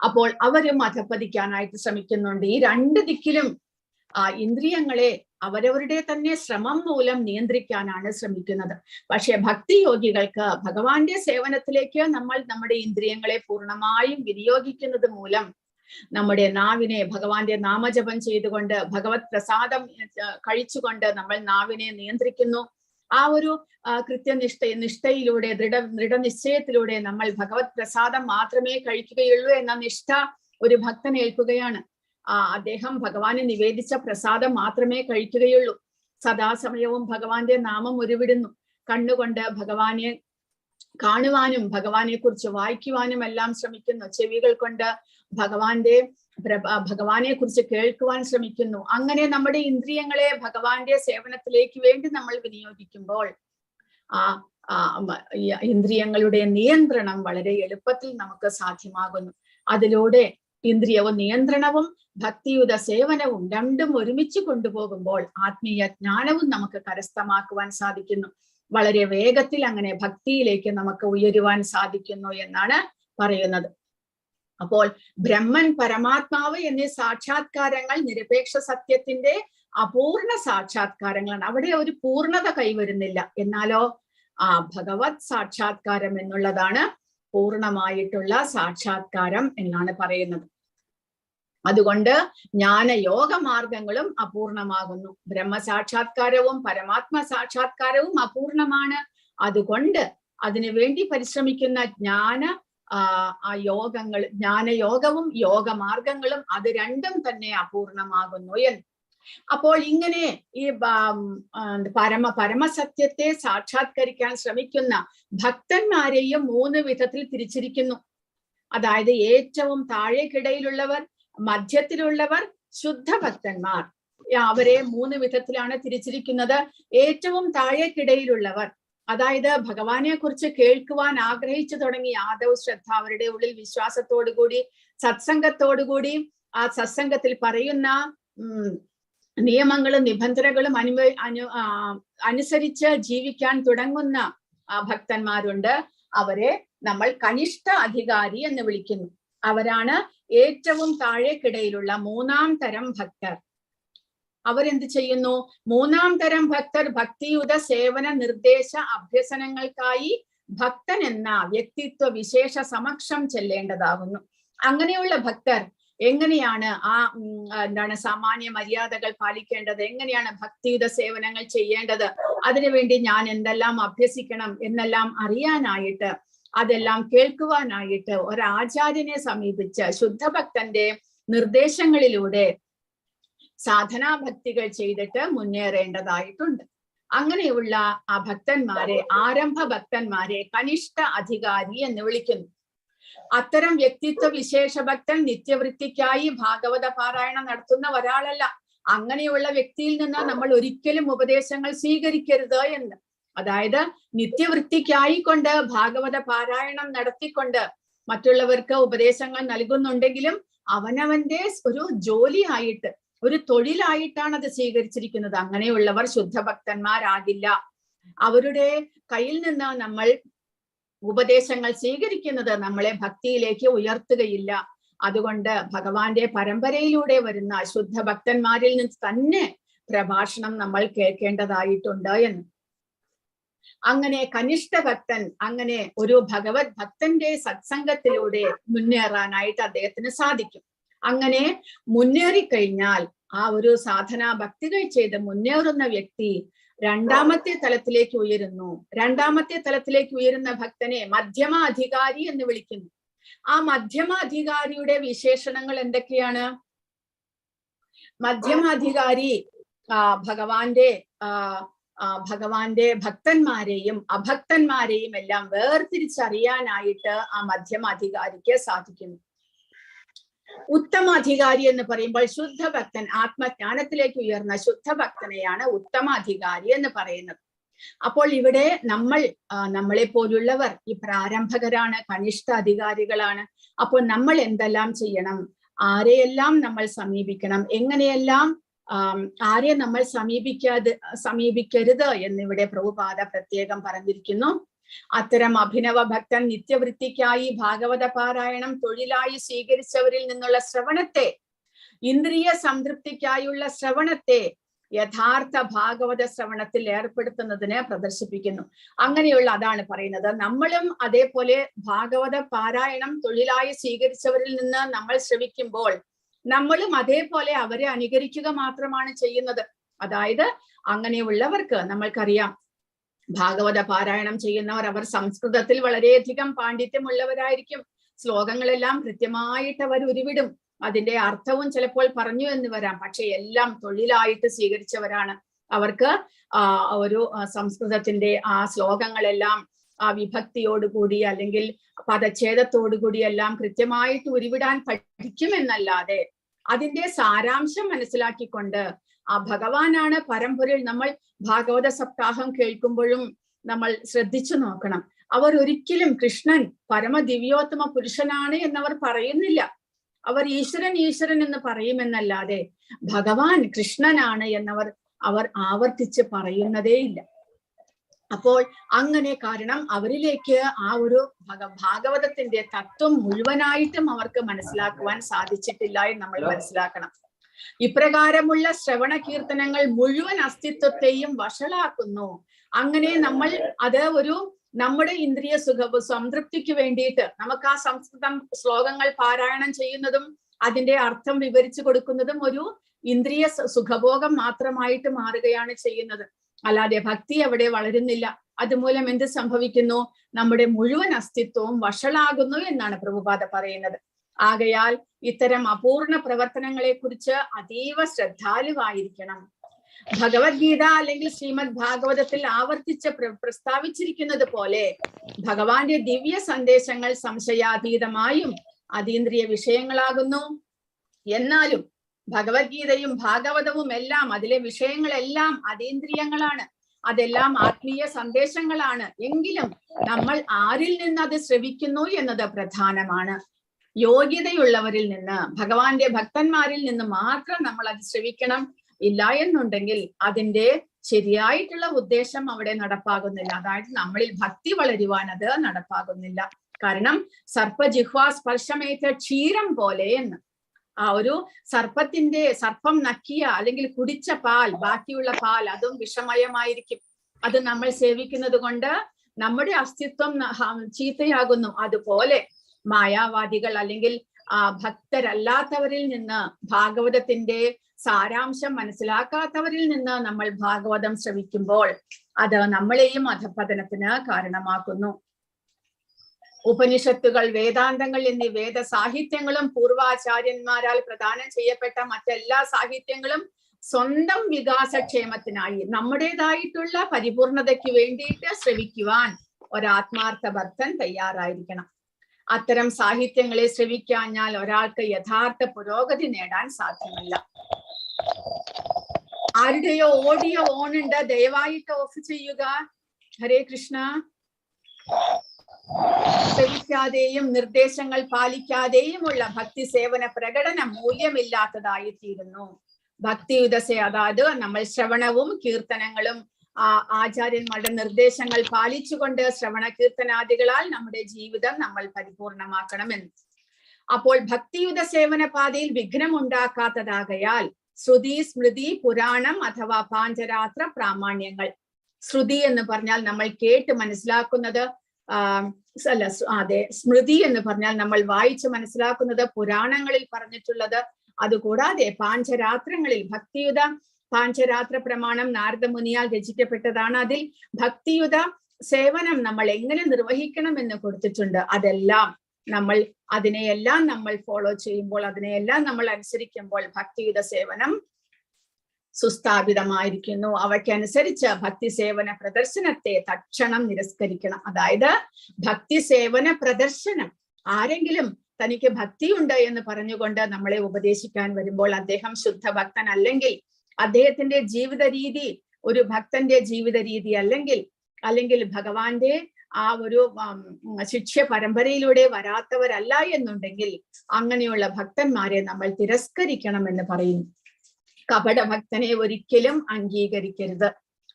അപ്പോൾ അവരും അധപ്പതിക്കാനായിട്ട് ശ്രമിക്കുന്നുണ്ട്. ഈ 2 ദിക്കിലും ഇന്ദ്രിയങ്ങളെ അവരവരുടെ തന്നെ ശ്രമം മൂലം നിയന്ത്രിക്കാനാണ് ശ്രമിക്കുന്നത്. പക്ഷെ ഭക്തിയോഗികൾക്ക് ഭഗവാന്റെ സേവനത്തിലേക്ക് നമ്മൾ നമ്മുടെ ഇന്ദ്രിയങ്ങളെ പൂർണ്ണമായും വിനിയോഗിക്കുന്നത് മൂലം നമ്മുടെ നാവിനെ ഭഗവാന്റെ നാമജപം ചെയ്തുകൊണ്ട്, ഭഗവത് പ്രസാദം കഴിച്ചുകൊണ്ട് നമ്മൾ നാവിനെ നിയന്ത്രിക്കുന്നു. ആ ഒരു നിഷ്ഠയിലൂടെ ദൃഢനിശ്ചയത്തിലൂടെ നമ്മൾ ഭഗവത് പ്രസാദം മാത്രമേ കഴിക്കുകയുള്ളൂ എന്ന നിഷ്ഠ ഒരു ഭക്തൻ ഏൽക്കുകയാണ്. അദ്ദേഹം ഭഗവാന് നിവേദിച്ച പ്രസാദം മാത്രമേ കഴിക്കുകയുള്ളൂ. സദാസമയവും ഭഗവാന്റെ നാമം ഉരുവിടുന്നു. കണ്ണുകൊണ്ട് ഭഗവാനെ കാണുവാനും ഭഗവാനെ കുറിച്ച് വായിക്കുവാനും എല്ലാം ശ്രമിക്കുന്നു. ചെവികൾ കൊണ്ട് ഭഗവാനെ കുറിച്ച് കേൾക്കുവാൻ ശ്രമിക്കുന്നു. അങ്ങനെ നമ്മുടെ ഇന്ദ്രിയങ്ങളെ ഭഗവാന്റെ സേവനത്തിലേക്ക് വേണ്ടി നമ്മൾ വിനിയോഗിക്കുമ്പോൾ ഇന്ദ്രിയങ്ങളുടെ നിയന്ത്രണം വളരെ എളുപ്പത്തിൽ നമുക്ക് സാധ്യമാകുന്നു. അതിലൂടെ ഇന്ദ്രിയവും നിയന്ത്രണവും ഭക്തിയുത സേവനവും രണ്ടും ഒരുമിച്ച് കൊണ്ടുപോകുമ്പോൾ ആത്മീയ ജ്ഞാനവും നമുക്ക് കരസ്ഥമാക്കുവാൻ സാധിക്കുന്നു. വളരെ വേഗത്തിൽ അങ്ങനെ ഭക്തിയിലേക്ക് നമുക്ക് ഉയരുവാൻ സാധിക്കുന്നു എന്നാണ് പറയുന്നത്. അപ്പോൾ ബ്രഹ്മൻ, പരമാത്മാവ് എന്നീ സാക്ഷാത്കാരങ്ങൾ നിരപേക്ഷ സത്യത്തിന്റെ അപൂർണ സാക്ഷാത്കാരങ്ങളാണ്. അവിടെ ഒരു പൂർണ്ണത കൈവരുന്നില്ല. എന്നാലോ ഭഗവത് സാക്ഷാത്കാരം എന്നുള്ളതാണ് പൂർണ്ണമായിട്ടുള്ള സാക്ഷാത്കാരം എന്നാണ് പറയുന്നത്. അതുകൊണ്ട് ജ്ഞാനയോഗ മാർഗങ്ങളും അപൂർണമാകുന്നു. ബ്രഹ്മസാക്ഷാത്കാരവും പരമാത്മ സാക്ഷാത്കാരവും അപൂർണമാണ്. അതുകൊണ്ട് അതിനുവേണ്ടി പരിശ്രമിക്കുന്ന ജ്ഞാനയോഗവും യോഗമാർഗങ്ങളും അത് രണ്ടും തന്നെ അപൂർണമാകുന്നു എന്ന്. അപ്പോൾ ഇങ്ങനെ ഈ പരമസത്യത്തെ സാക്ഷാത്കരിക്കാൻ ശ്രമിക്കുന്ന ഭക്തന്മാരെയും 3 വിധത്തിൽ തിരിച്ചിരിക്കുന്നു. അതായത് ഏറ്റവും താഴേക്കിടയിലുള്ളവർ, മധ്യത്തിലുള്ളവർ, ശുദ്ധഭക്തന്മാർ. അവരെ 3 വിധത്തിലാണ് തിരിച്ചിരിക്കുന്നത്. ഏറ്റവും താഴേക്കിടയിലുള്ളവർ, അതായത് ഭഗവാനെ കുറിച്ച് കേൾക്കുവാൻ ആഗ്രഹിച്ചു തുടങ്ങി ആദവ് ശ്രദ്ധ, അവരുടെ ഉള്ളിൽ വിശ്വാസത്തോടുകൂടി സത്സംഗത്തോടുകൂടി ആ സത്സംഗത്തിൽ പറയുന്ന നിയമങ്ങളും നിബന്ധനകളും അനുസരിച്ച് ജീവിക്കാൻ തുടങ്ങുന്ന ഭക്തന്മാരുണ്ട്. അവരെ നമ്മൾ കനിഷ്ഠ അധികാരി എന്ന് വിളിക്കുന്നു. അവരാണ് ഏറ്റവും താഴേക്കിടയിലുള്ള 3ാം തരം ഭക്തർ. അവരെന്ത് ചെയ്യുന്നു? 3ാം തരം ഭക്തർ ഭക്തിയുത സേവന നിർദ്ദേശ അഭ്യസനങ്ങൾക്കായി ഭക്തൻ എന്ന വ്യക്തിത്വ വിശേഷ സമക്ഷം ചെല്ലേണ്ടതാകുന്നു. അങ്ങനെയുള്ള ഭക്തർ എങ്ങനെയാണ് സാമാന്യ മര്യാദകൾ പാലിക്കേണ്ടത്, എങ്ങനെയാണ് ഭക്തിയുത സേവനങ്ങൾ ചെയ്യേണ്ടത്, അതിനുവേണ്ടി ഞാൻ എന്തെല്ലാം അഭ്യസിക്കണം എന്നെല്ലാം അറിയാനായിട്ട്, അതെല്ലാം കേൾക്കുവാനായിട്ട് ഒരാചാര്യനെ സമീപിച്ച് ശുദ്ധഭക്തന്റെ നിർദ്ദേശങ്ങളിലൂടെ സാധനാഭക്തികൾ ചെയ്തിട്ട് മുന്നേറേണ്ടതായിട്ടുണ്ട്. അങ്ങനെയുള്ള ആ ഭക്തന്മാരെ, ആരംഭ ഭക്തന്മാരെ കനിഷ്ഠ അധികാരി എന്ന് വിളിക്കുന്നു. അത്തരം വ്യക്തിത്വ വിശേഷ ഭക്തൻ നിത്യവൃത്തിക്കായി ഭാഗവത പാരായണം നടത്തുന്ന ഒരാളല്ല. അങ്ങനെയുള്ള വ്യക്തിയിൽ നിന്ന് നമ്മൾ ഒരിക്കലും ഉപദേശങ്ങൾ സ്വീകരിക്കരുത് എന്ന്. അതായത് നിത്യവൃത്തിക്കായി കൊണ്ട് ഭാഗവത പാരായണം നടത്തിക്കൊണ്ട് മറ്റുള്ളവർക്ക് ഉപദേശങ്ങൾ നൽകുന്നുണ്ടെങ്കിലും അവനവന്റെ ഒരു ജോലിയായിട്ട്, ഒരു തൊഴിലായിട്ടാണ് അത് സ്വീകരിച്ചിരിക്കുന്നത്. അങ്ങനെയുള്ളവർ ശുദ്ധഭക്തന്മാരാകില്ല. അവരുടെ കയ്യിൽ നിന്ന് നമ്മൾ ഉപദേശങ്ങൾ സ്വീകരിക്കുന്നത് നമ്മളെ ഭക്തിയിലേക്ക് ഉയർത്തുകയില്ല. അതുകൊണ്ട് ഭഗവാന്റെ പരമ്പരയിലൂടെ വരുന്ന ശുദ്ധഭക്തന്മാരിൽ നിന്ന് തന്നെ പ്രഭാഷണം നമ്മൾ കേൾക്കേണ്ടതായിട്ടുണ്ട് എന്ന്. അങ്ങനെ കനിഷ്ഠ ഭക്തൻ, അങ്ങനെ ഒരു ഭഗവത് ഭക്തന്റെ സത്സംഗത്തിലൂടെ മുന്നേറാനായിട്ട് അദ്ദേഹത്തിന് സാധിക്കും. അങ്ങനെ മുന്നേറിക്കഴിഞ്ഞാൽ ആ ഒരു സാധനാ ഭക്തികൾ ചെയ്ത് മുന്നേറുന്ന വ്യക്തി 2ാമത്തെ തലത്തിലേക്ക് ഉയരുന്നു. 2ാമത്തെ തലത്തിലേക്ക് ഉയരുന്ന ഭക്തനെ മധ്യമാധികാരി എന്ന് വിളിക്കുന്നു. ആ മധ്യമാധികാരിയുടെ വിശേഷണങ്ങൾ എന്തൊക്കെയാണ്? മധ്യമാധികാരി ഭഗവാന്റെ ഭക്തന്മാരെയും അഭക്തന്മാരെയും എല്ലാം വേർതിരിച്ചറിയാനായിട്ട് ആ മധ്യമാധികാരിക്ക് സാധിക്കുന്നു. ഉത്തമാധികാരി എന്ന് പറയുമ്പോൾ ശുദ്ധഭക്തൻ, ആത്മജ്ഞാനത്തിലേക്ക് ഉയർന്ന ശുദ്ധഭക്തനെയാണ് ഉത്തമാധികാരി എന്ന് പറയുന്നത്. അപ്പോൾ ഇവിടെ നമ്മളെ പോലുള്ളവർ ഈ പ്രാരംഭകരാണ്, കനിഷ്ഠ അധികാരികളാണ്. അപ്പോൾ നമ്മൾ എന്തെല്ലാം ചെയ്യണം, ആരെയെല്ലാം നമ്മൾ സമീപിക്കണം, എങ്ങനെയെല്ലാം ആരെ നമ്മൾ സമീപിക്കരുത് എന്നിവിടെ പ്രഭുപാദ പ്രത്യേകം പറഞ്ഞിരിക്കുന്നു. അത്തരം അഭിനവ ഭക്തൻ നിത്യവൃത്തിക്കായി ഭാഗവത പാരായണം തൊഴിലായി സ്വീകരിച്ചവരിൽ നിന്നുള്ള ശ്രവണത്തെ, ഇന്ദ്രിയ സംതൃപ്തിക്കായുള്ള ശ്രവണത്തെ യഥാർത്ഥ ഭാഗവത ശ്രവണത്തിൽ ഏർപ്പെടുത്തുന്നതിന് പ്രദർശിപ്പിക്കുന്നു. അങ്ങനെയുള്ള അതാണ് പറയുന്നത്. നമ്മളും അതേപോലെ ഭാഗവത പാരായണം തൊഴിലായി സ്വീകരിച്ചവരിൽ നിന്ന് നമ്മൾ ശ്രവിക്കുമ്പോൾ നമ്മളും അതേപോലെ അവരെ അനുകരിക്കുക മാത്രമാണ് ചെയ്യുന്നത്. അതായത് അങ്ങനെയുള്ളവർക്ക് നമ്മൾക്കറിയാം, ഭാഗവത പാരായണം ചെയ്യുന്നവർ അവർ സംസ്കൃതത്തിൽ വളരെയധികം പാണ്ഡിത്യമുള്ളവരായിരിക്കും. ശ്ലോകങ്ങളെല്ലാം കൃത്യമായിട്ട് അവർ ഉരുവിടും. അതിന്റെ അർത്ഥവും ചിലപ്പോൾ പറഞ്ഞു എന്ന് വരാം. പക്ഷെ എല്ലാം തൊഴിലായിട്ട് സ്വീകരിച്ചവരാണ്. അവർക്ക് ഒരു സംസ്കൃതത്തിന്റെ ആ ശ്ലോകങ്ങളെല്ലാം ആ വിഭക്തിയോടുകൂടി അല്ലെങ്കിൽ പദച്ഛേദത്തോടുകൂടി എല്ലാം കൃത്യമായിട്ട് ഉരുവിടാൻ പഠിക്കുമെന്നല്ലാതെ അതിന്റെ സാരാംശം മനസ്സിലാക്കിക്കൊണ്ട് ആ ഭഗവാനാണ് പരമ്പൊരുൾ. നമ്മൾ ഭാഗവത സപ്താഹം കേൾക്കുമ്പോഴും നമ്മൾ ശ്രദ്ധിച്ചു നോക്കണം. അവർ ഒരിക്കലും കൃഷ്ണൻ പരമദിവ്യോത്തമ പുരുഷനാണ് എന്നവർ പറയുന്നില്ല. അവർ ഈശ്വരൻ ഈശ്വരൻ എന്ന് പറയുമെന്നല്ലാതെ ഭഗവാൻ കൃഷ്ണനാണ് എന്നവർ ആവർത്തിച്ച് പറയുന്നതേയില്ല. അപ്പോൾ അങ്ങനെ കാരണം അവരിലേക്ക് ആ ഒരു ഭാഗവതത്തിന്റെ തത്വം മുഴുവനായിട്ടും അവർക്ക് മനസ്സിലാക്കുവാൻ സാധിച്ചിട്ടില്ല എന്ന് നമ്മൾ മനസ്സിലാക്കണം. ഇപ്രകാരമുള്ള ശ്രവണ കീർത്തനങ്ങൾ മുഴുവൻ അസ്തിത്വത്തെയും വഷളാക്കുന്നു. അങ്ങനെ നമ്മൾ അത് ഒരു നമ്മുടെ ഇന്ദ്രിയ സംതൃപ്തിക്ക് വേണ്ടിയിട്ട് നമുക്ക് ആ സംസ്കൃതം ശ്ലോകങ്ങൾ പാരായണം ചെയ്യുന്നതും അതിന്റെ അർത്ഥം വിവരിച്ചു കൊടുക്കുന്നതും ഒരു ഇന്ദ്രിയ സുഖഭോഗം മാത്രമായിട്ട് മാറുകയാണ് ചെയ്യുന്നത്. അല്ലാതെ ഭക്തി അവിടെ വളരുന്നില്ല. അതുമൂലം എന്ത് സംഭവിക്കുന്നു? നമ്മുടെ മുഴുവൻ അസ്തിത്വവും വഷളാകുന്നു എന്നാണ് പ്രഭുപാദ പറയുന്നത്. ആകയാൽ ഇത്തരം അപൂർണ പ്രവർത്തനങ്ങളെ കുറിച്ച് അതീവ ശ്രദ്ധാലുവായിരിക്കണം. ഭഗവത്ഗീത അല്ലെങ്കിൽ ശ്രീമദ് ഭാഗവതത്തിൽ ആവർത്തിച്ച് പ്രസ്താവിച്ചിരിക്കുന്നത് പോലെ ഭഗവാന്റെ ദിവ്യ സന്ദേശങ്ങൾ സംശയാതീതമായും അതീന്ദ്രിയ വിഷയങ്ങളാകുന്നു. എന്നാലും ഭഗവത്ഗീതയും ഭാഗവതവും എല്ലാം അതിലെ വിഷയങ്ങളെല്ലാം അതീന്ദ്രിയങ്ങളാണ്. അതെല്ലാം ആത്മീയ സന്ദേശങ്ങളാണ്. എങ്കിലും നമ്മൾ ആരിൽ നിന്ന് അത് ശ്രവിക്കുന്നു എന്നത് പ്രധാനമാണ്. യോഗ്യതയുള്ളവരിൽ നിന്ന്, ഭഗവാന്റെ ഭക്തന്മാരിൽ നിന്ന് മാത്രം നമ്മൾ അത് ശ്രവിക്കണം. ഇല്ല എന്നുണ്ടെങ്കിൽ അതിന്റെ ശരിയായിട്ടുള്ള ഉദ്ദേശം അവിടെ നടപ്പാകുന്നില്ല. അതായത് നമ്മളിൽ ഭക്തി വളരുവാൻ അത് നടപ്പാകുന്നില്ല. കാരണം സർപ്പജിഹ്വാ സ്പർശമേറ്റ ക്ഷീരം പോലെ എന്ന്. ആ ഒരു സർപ്പം നക്കിയ അല്ലെങ്കിൽ കുടിച്ച പാൽ, ബാക്കിയുള്ള പാൽ അതും വിഷമയമായിരിക്കും. അത് നമ്മൾ സേവിക്കുന്നത് കൊണ്ട് നമ്മുടെ അസ്തിത്വം ചീത്തയാകുന്നു. അതുപോലെ മായാവാദികൾ അല്ലെങ്കിൽ ഭക്തരല്ലാത്തവരിൽ നിന്ന്, ഭാഗവതത്തിന്റെ സാരാംശം മനസ്സിലാക്കാത്തവരിൽ നിന്ന് നമ്മൾ ഭാഗവതം ശ്രവിക്കുമ്പോൾ അത് നമ്മളെയും അധപതനത്തിന് കാരണമാക്കുന്നു. ഉപനിഷത്തുകൾ, വേദാന്തങ്ങൾ എന്നീ വേദ സാഹിത്യങ്ങളും പൂർവാചാര്യന്മാരാൽ പ്രദാനം ചെയ്യപ്പെട്ട മറ്റെല്ലാ സാഹിത്യങ്ങളും സ്വന്തം വികാസക്ഷേമത്തിനായി നമ്മുടേതായിട്ടുള്ള പരിപൂർണതയ്ക്ക് വേണ്ടിയിട്ട് ശ്രവിക്കുവാൻ ഒരാത്മാർത്ഥ ഭക്തൻ തയ്യാറായിരിക്കണം. അത്തരം സാഹിത്യങ്ങളെ ശ്രവിക്കാഞ്ഞാൽ ഒരാൾക്ക് യഥാർത്ഥ പുരോഗതി നേടാൻ സാധ്യമല്ല. ആരുടെയോ ഓഡിയോ ഓൺ ഉണ്ട്, ദയവായിട്ട് ഓഫ് ചെയ്യുക. ഹരേ കൃഷ്ണ. ശ്രവിക്കാതെയും നിർദ്ദേശങ്ങൾ പാലിക്കാതെയുമുള്ള ഭക്തി സേവന പ്രകടനം മൂല്യമില്ലാത്തതായി തീരുന്നു. ഭക്തിയുത അതായത് നമ്മൾ ശ്രവണവും കീർത്തനങ്ങളും ആചാര്യന്മാരുടെ നിർദ്ദേശങ്ങൾ പാലിച്ചുകൊണ്ട് ശ്രവണ കീർത്തനാദികളാൽ നമ്മുടെ ജീവിതം നമ്മൾ പരിപൂർണമാക്കണമെന്ന്. അപ്പോൾ ഭക്തിയുത സേവന പാതയിൽ വിഘ്നം ഉണ്ടാക്കാത്തതാകയാൽ ശ്രുതി, സ്മൃതി, പുരാണം അഥവാ പാഞ്ചരാത്ര പ്രാമാണ്യങ്ങൾ. ശ്രുതി എന്ന് പറഞ്ഞാൽ നമ്മൾ കേട്ട് മനസ്സിലാക്കുന്നത്, സ്മൃതി എന്ന് പറഞ്ഞാൽ നമ്മൾ വായിച്ച് മനസ്സിലാക്കുന്നത്, പുരാണങ്ങളിൽ പറഞ്ഞിട്ടുള്ളത്. അതുകൂടാതെ പാഞ്ചരാത്രങ്ങളിൽ ഭക്തിയുത പാഞ്ചരാത്ര പ്രമാണം നാരദ മുനിയാൽ രചിക്കപ്പെട്ടതാണ്. അതിൽ ഭക്തിയുത സേവനം നമ്മൾ എങ്ങനെ നിർവഹിക്കണം എന്ന് കൊടുത്തിട്ടുണ്ട്. അതിനെയെല്ലാം നമ്മൾ ഫോളോ ചെയ്യുമ്പോൾ, അതിനെയെല്ലാം നമ്മൾ അനുസരിക്കുമ്പോൾ ഭക്തിയുത സേവനം സുസ്ഥാപിതമായിരിക്കുന്നു. അവയ്ക്കനുസരിച്ച് ഭക്തി സേവന പ്രദർശനത്തെ തക്ഷണം നിരസ്കരിക്കണം. അതായത് ഭക്തി സേവന പ്രദർശനം, ആരെങ്കിലും തനിക്ക് ഭക്തിയുണ്ട് എന്ന് പറഞ്ഞുകൊണ്ട് നമ്മളെ ഉപദേശിക്കാൻ വരുമ്പോൾ അദ്ദേഹം ശുദ്ധ ഭക്തൻ അല്ലെങ്കിൽ അദ്ദേഹത്തിന്റെ ജീവിത രീതി ഒരു ഭക്തന്റെ ജീവിത രീതി അല്ലെങ്കിൽ ഭഗവാന്റെ ആ ഒരു ശിക്ഷ പരമ്പരയിലൂടെ വരാത്തവരല്ല എന്നുണ്ടെങ്കിൽ അങ്ങനെയുള്ള ഭക്തന്മാരെ നമ്മൾ തിരസ്കരിക്കണം എന്ന് പറയുന്നു. കപട ഭക്തനെ ഒരിക്കലും അംഗീകരിക്കരുത്.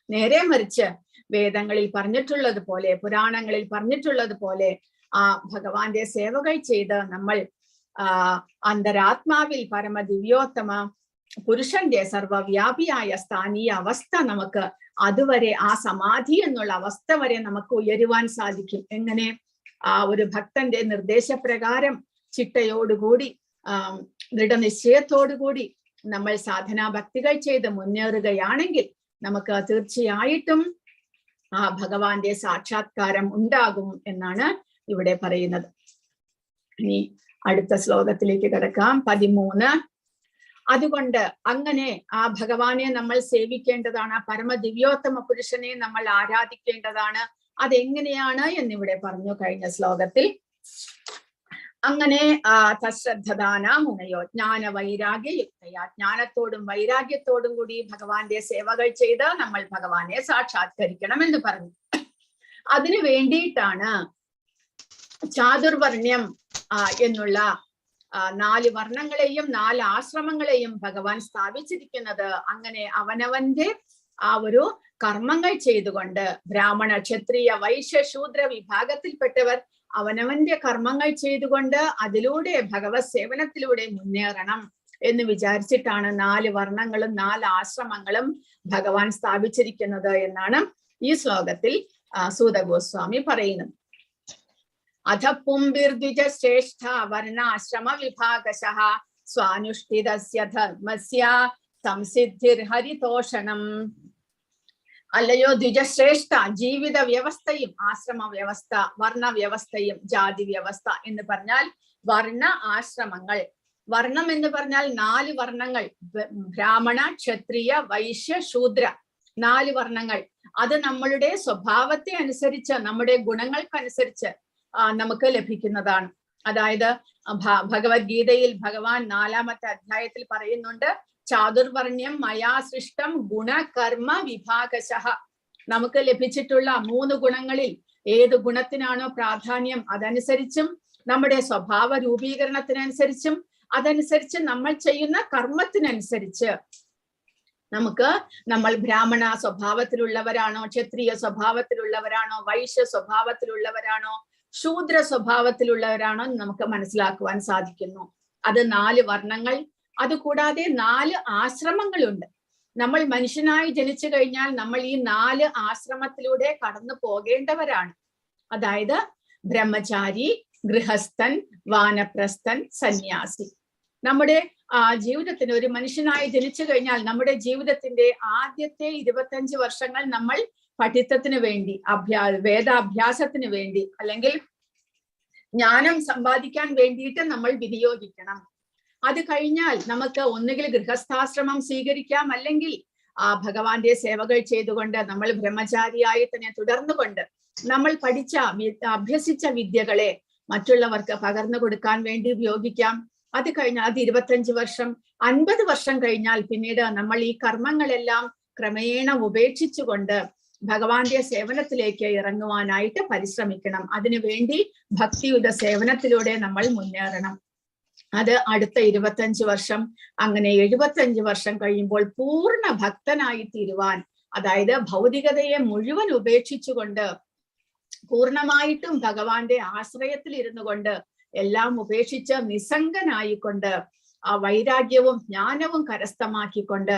നേരെ മറിച്ച് വേദങ്ങളിൽ പറഞ്ഞിട്ടുള്ളത് പോലെ, പുരാണങ്ങളിൽ പറഞ്ഞിട്ടുള്ളത് പോലെ ആ ഭഗവാന്റെ സേവകൾ ചെയ്ത് നമ്മൾ അന്തരാത്മാവിൽ പരമദിവ്യോത്തമ പുരുഷന്റെ സർവവ്യാപിയായ സ്ഥാനീയ അവസ്ഥ നമുക്ക് അതുവരെ ആ സമാധി എന്നുള്ള അവസ്ഥ വരെ നമുക്ക് ഉയരുവാൻ സാധിക്കും. എങ്ങനെ? ആ ഒരു ഭക്തന്റെ നിർദ്ദേശപ്രകാരം ചിട്ടയോടുകൂടി ദൃഢനിശ്ചയത്തോടുകൂടി നമ്മൾ സാധനാ ഭക്തികൾ ചെയ്ത് മുന്നേറുകയാണെങ്കിൽ നമുക്ക് തീർച്ചയായിട്ടും ആ ഭഗവാന്റെ സാക്ഷാത്കാരം ഉണ്ടാകും എന്നാണ് ഇവിടെ പറയുന്നത്. ഇനി അടുത്ത ശ്ലോകത്തിലേക്ക് കിടക്കാം. 13. അതുകൊണ്ട് അങ്ങനെ ആ ഭഗവാനെ നമ്മൾ സേവിക്കേണ്ടതാണ്, ആ പരമദിവ്യോത്തമ പുരുഷനെ നമ്മൾ ആരാധിക്കേണ്ടതാണ്. അതെങ്ങനെയാണ് എന്നിവിടെ പറഞ്ഞു കഴിഞ്ഞ ശ്ലോകത്തിൽ. അങ്ങനെ തശ്രദ്ധദാന മുനയോ ജ്ഞാന വൈരാഗ്യ യുക്തയാ, ജ്ഞാനത്തോടും വൈരാഗ്യത്തോടും കൂടി ഭഗവാന്റെ സേവകൾ ചെയ്ത് നമ്മൾ ഭഗവാനെ സാക്ഷാത്കരിക്കണം എന്ന് പറഞ്ഞു. അതിനു വേണ്ടിയിട്ടാണ് ചാതുർവർണ്ണ്യം എന്നുള്ള 4 വർണ്ണങ്ങളെയും 4 ആശ്രമങ്ങളെയും ഭഗവാൻ സ്ഥാപിച്ചിരിക്കുന്നത്. അങ്ങനെ അവനവന്റെ ആ ഒരു കർമ്മങ്ങൾ ചെയ്തുകൊണ്ട് ബ്രാഹ്മണ ക്ഷത്രിയ വൈശ്യ ശൂദ്ര വിഭാഗത്തിൽപ്പെട്ടവർ അവനവന്റെ കർമ്മങ്ങൾ ചെയ്തുകൊണ്ട് അതിലൂടെ ഭഗവത് സേവനത്തിലൂടെ മുന്നേറണം എന്ന് വിചാരിച്ചിട്ടാണ് 4 വർണ്ണങ്ങളും 4 ആശ്രമങ്ങളും ഭഗവാൻ സ്ഥാപിച്ചിരിക്കുന്നത് എന്നാണ് ഈ ശ്ലോകത്തിൽ സൂത ഗോസ്വാമി പറയുന്നത്. അധ പുംബിർദ്വിജ ശ്രേഷ്ഠ വർണ്ണാശ്രമ വിഭാഗശഃ സ്വാനുഷ്ഠിതസ്യ ധർമ്മസ്യ സംസിദ്ധിർ ഹരിതോഷണം. അല്ലയോ ദ്വിജശ്രേഷ്ഠ, ജീവിത വ്യവസ്ഥയും ആശ്രമ വ്യവസ്ഥ, വർണ്ണ വ്യവസ്ഥയും ജാതി വ്യവസ്ഥ എന്ന് പറഞ്ഞാൽ വർണ്ണ ആശ്രമങ്ങൾ. വർണ്ണം എന്ന് പറഞ്ഞാൽ 4 വർണ്ണങ്ങൾ, ബ്രാഹ്മണ ക്ഷത്രിയ വൈശ്യ ശൂദ്ര 4 വർണ്ണങ്ങൾ. അത് നമ്മളുടെ സ്വഭാവത്തെ അനുസരിച്ച് നമ്മുടെ ഗുണങ്ങൾക്കനുസരിച്ച് നമുക്ക് ലഭിക്കുന്നതാണ്. അതായത് ഭഗവത്ഗീതയിൽ ഭഗവാൻ 4-ാമത്തെ അധ്യായത്തിൽ പറയുന്നുണ്ട്, ചാതുർവർണ്ണ്യം മയാ സൃഷ്ടം ഗുണകർമ്മ വിഭാഗശഃ. നമുക്ക് ലഭിച്ചിട്ടുള്ള 3 ഗുണങ്ങളിൽ ഏത് ഗുണത്തിനാണോ പ്രാധാന്യം അതനുസരിച്ചും നമ്മുടെ സ്വഭാവ രൂപീകരണത്തിനനുസരിച്ചും അതനുസരിച്ച് നമ്മൾ ചെയ്യുന്ന കർമ്മത്തിനനുസരിച്ച് നമ്മൾ ബ്രാഹ്മണ സ്വഭാവത്തിലുള്ളവരാണോ, ക്ഷത്രിയ സ്വഭാവത്തിലുള്ളവരാണോ, വൈശ്യ സ്വഭാവത്തിലുള്ളവരാണോ, ശൂദ്ര സ്വഭാവത്തിലുള്ളവരാണോ നമുക്ക് മനസ്സിലാക്കുവാൻ സാധിക്കുന്നു. അത് 4 വർണ്ണങ്ങൾ. അതുകൂടാതെ 4 ആശ്രമങ്ങളുണ്ട്. നമ്മൾ മനുഷ്യനായി ജനിച്ചു കഴിഞ്ഞാൽ നമ്മൾ ഈ 4 ആശ്രമത്തിലൂടെ കടന്നു പോകേണ്ടവരാണ്. അതായത് ബ്രഹ്മചാരി, ഗൃഹസ്ഥൻ, വാനപ്രസ്ഥൻ, സന്യാസി. നമ്മുടെ ജീവിതത്തിന് ഒരു മനുഷ്യനായി ജനിച്ചു കഴിഞ്ഞാൽ നമ്മുടെ ജീവിതത്തിന്റെ ആദ്യത്തെ 25 വർഷങ്ങൾ നമ്മൾ പഠിത്തത്തിന് വേണ്ടി, വേദാഭ്യാസത്തിന് വേണ്ടി അല്ലെങ്കിൽ ജ്ഞാനം സമ്പാദിക്കാൻ വേണ്ടിയിട്ട് നമ്മൾ വിനിയോഗിക്കണം. അത് കഴിഞ്ഞാൽ നമുക്ക് ഒന്നുകിൽ ഗൃഹസ്ഥാശ്രമം സ്വീകരിക്കാം, അല്ലെങ്കിൽ ഭഗവാന്റെ സേവകൾ ചെയ്തുകൊണ്ട് നമ്മൾ ബ്രഹ്മചാരിയായി തന്നെ തുടർന്നുകൊണ്ട് നമ്മൾ അഭ്യസിച്ച വിദ്യകളെ മറ്റുള്ളവർക്ക് പകർന്നു കൊടുക്കാൻ വേണ്ടി ഉപയോഗിക്കാം. അത് കഴിഞ്ഞാൽ അത് 25 വർഷം 50 വർഷം കഴിഞ്ഞാൽ പിന്നീട് നമ്മൾ ഈ കർമ്മങ്ങളെല്ലാം ക്രമേണ ഉപേക്ഷിച്ചുകൊണ്ട് ഭഗവാന്റെ സേവനത്തിലേക്ക് ഇറങ്ങുവാനായിട്ട് പരിശ്രമിക്കണം. അതിനുവേണ്ടി ഭക്തിയുത സേവനത്തിലൂടെ നമ്മൾ മുന്നേറണം. അത് അടുത്ത 25 വർഷം, അങ്ങനെ 75 വർഷം കഴിയുമ്പോൾ പൂർണ്ണ ഭക്തനായി തീരുവാൻ, അതായത് ഭൗതികതയെ മുഴുവൻ ഉപേക്ഷിച്ചുകൊണ്ട് പൂർണ്ണമായിട്ടും ഭഗവാന്റെ ആശ്രയത്തിൽ ഇരുന്നു കൊണ്ട് എല്ലാം ഉപേക്ഷിച്ച് നിസ്സംഗനായിക്കൊണ്ട് ആ വൈരാഗ്യവും ജ്ഞാനവും കരസ്ഥമാക്കിക്കൊണ്ട്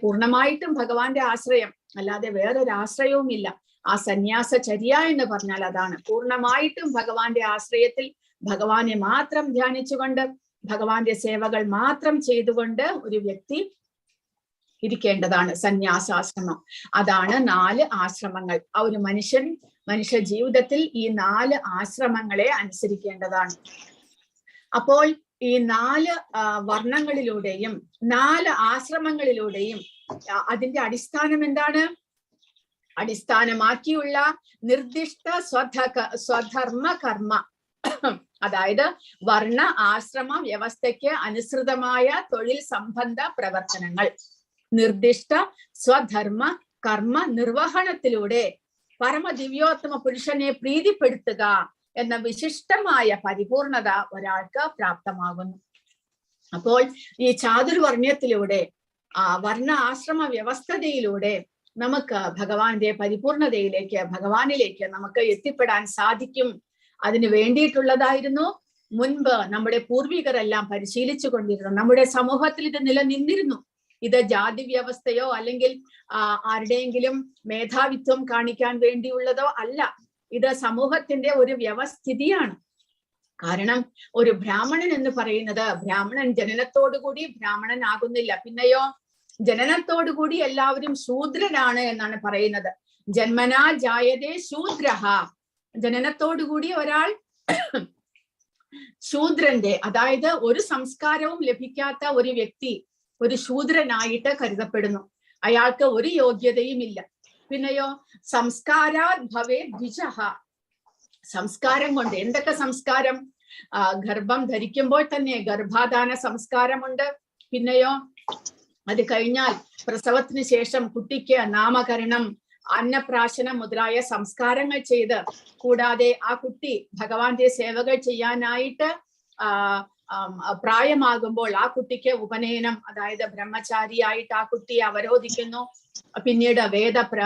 പൂർണ്ണമായിട്ടും ഭഗവാന്റെ ആശ്രയം, അല്ലാതെ വേറൊരു ആശ്രയവും ഇല്ല. ആ സന്യാസചര്യ എന്ന് പറഞ്ഞാൽ അതാണ്. പൂർണ്ണമായിട്ടും ഭഗവാന്റെ ആശ്രയത്തിൽ ഭഗവാനെ മാത്രം ധ്യാനിച്ചുകൊണ്ട് ഭഗവാന്റെ സേവകൾ മാത്രം ചെയ്തുകൊണ്ട് ഒരു വ്യക്തി ഇരിക്കേണ്ടതാണ് സന്യാസാശ്രമം. അതാണ് 4 ആശ്രമങ്ങൾ. ആ ഒരു മനുഷ്യ ജീവിതത്തിൽ ഈ 4 ആശ്രമങ്ങളെ അനുസരിക്കേണ്ടതാണ്. അപ്പോൾ ഈ 4 വർണ്ണങ്ങളിലൂടെയും 4 ആശ്രമങ്ങളിലൂടെയും അതിന്റെ അടിസ്ഥാനം എന്താണ്? അടിസ്ഥാനമാക്കിയുള്ള നിർദ്ദിഷ്ട സ്വധർമ്മ കർമ്മ, അതായത് വർണ്ണ ആശ്രമ വ്യവസ്ഥയ്ക്ക് അനുസൃതമായ തൊഴിൽ സംബന്ധ പ്രവർത്തനങ്ങൾ, നിർദ്ദിഷ്ട സ്വധർമ്മ കർമ്മ നിർവഹണത്തിലൂടെ പരമദിവ്യോത്തമ പുരുഷനെ പ്രീതിപ്പെടുത്തുക എന്ന വിശിഷ്ടമായ പരിപൂർണത ഒരാൾക്ക് പ്രാപ്തമാകുന്നു. അപ്പോൾ ഈ ചാതുർവർണ്ണ്യത്തിലൂടെ വർണ്ണ ആശ്രമ വ്യവസ്ഥതയിലൂടെ നമുക്ക് ഭഗവാന്റെ പരിപൂർണതയിലേക്ക്, ഭഗവാനിലേക്ക് നമുക്ക് എത്തിപ്പെടാൻ സാധിക്കും. അതിന് വേണ്ടിയിട്ടുള്ളതായിരുന്നു മുൻപ് നമ്മുടെ പൂർവികരെല്ലാം പരിശീലിച്ചു കൊണ്ടിരുന്നു. നമ്മുടെ സമൂഹത്തിൽ ഇത് നിലനിന്നിരുന്നു. ഇത് ജാതി വ്യവസ്ഥയോ അല്ലെങ്കിൽ ആരുടെയെങ്കിലും മേധാവിത്വം കാണിക്കാൻ വേണ്ടിയുള്ളതോ അല്ല. ഇത് സമൂഹത്തിന്റെ ഒരു വ്യവസ്ഥിതിയാണ്. കാരണം ഒരു ബ്രാഹ്മണൻ എന്ന് പറയുന്നത്, ബ്രാഹ്മണൻ ജനനത്തോടുകൂടി ബ്രാഹ്മണൻ ആകുന്നില്ല. പിന്നെയോ ജനനത്തോടുകൂടി എല്ലാവരും ശൂദ്രനാണ് എന്നാണ് പറയുന്നത്. ജന്മനാ ജായതേ ശൂദ്രഹ, ജനനത്തോടുകൂടി ഒരാൾ ശൂദ്രന്റെ, അതായത് ഒരു സംസ്കാരവും ലഭിക്കാത്ത ഒരു വ്യക്തി ഒരു ശൂദ്രനായിട്ട് കരുതപ്പെടുന്നു. അയാൾക്ക് ഒരു യോഗ്യതയും ഇല്ല. പിന്നെയോ സംസ്കാരാത് ഭവേ ദ്വിജഃ, സംസ്കാരം കൊണ്ട് എന്തൊക്കെ സംസ്കാരം? ഗർഭം ധരിക്കുമ്പോൾ തന്നെ ഗർഭാധാന സംസ്കാരമുണ്ട്. പിന്നെയോ അത് കഴിഞ്ഞാൽ പ്രസവത്തിന് ശേഷം കുട്ടിക്ക് നാമകരണം, അന്നപ്രാശനം മുതലായ സംസ്കാരങ്ങൾ ചെയ്ത്, കൂടാതെ ആ കുട്ടി ഭഗവാന്റെ സേവകൾ ചെയ്യാനായിട്ട് പ്രായമാകുമ്പോൾ ആ കുട്ടിക്ക് ഉപനയനം, അതായത് ബ്രഹ്മചാരിയായിട്ട് ആ കുട്ടിയെ അവരോധിക്കുന്നു. പിന്നീട്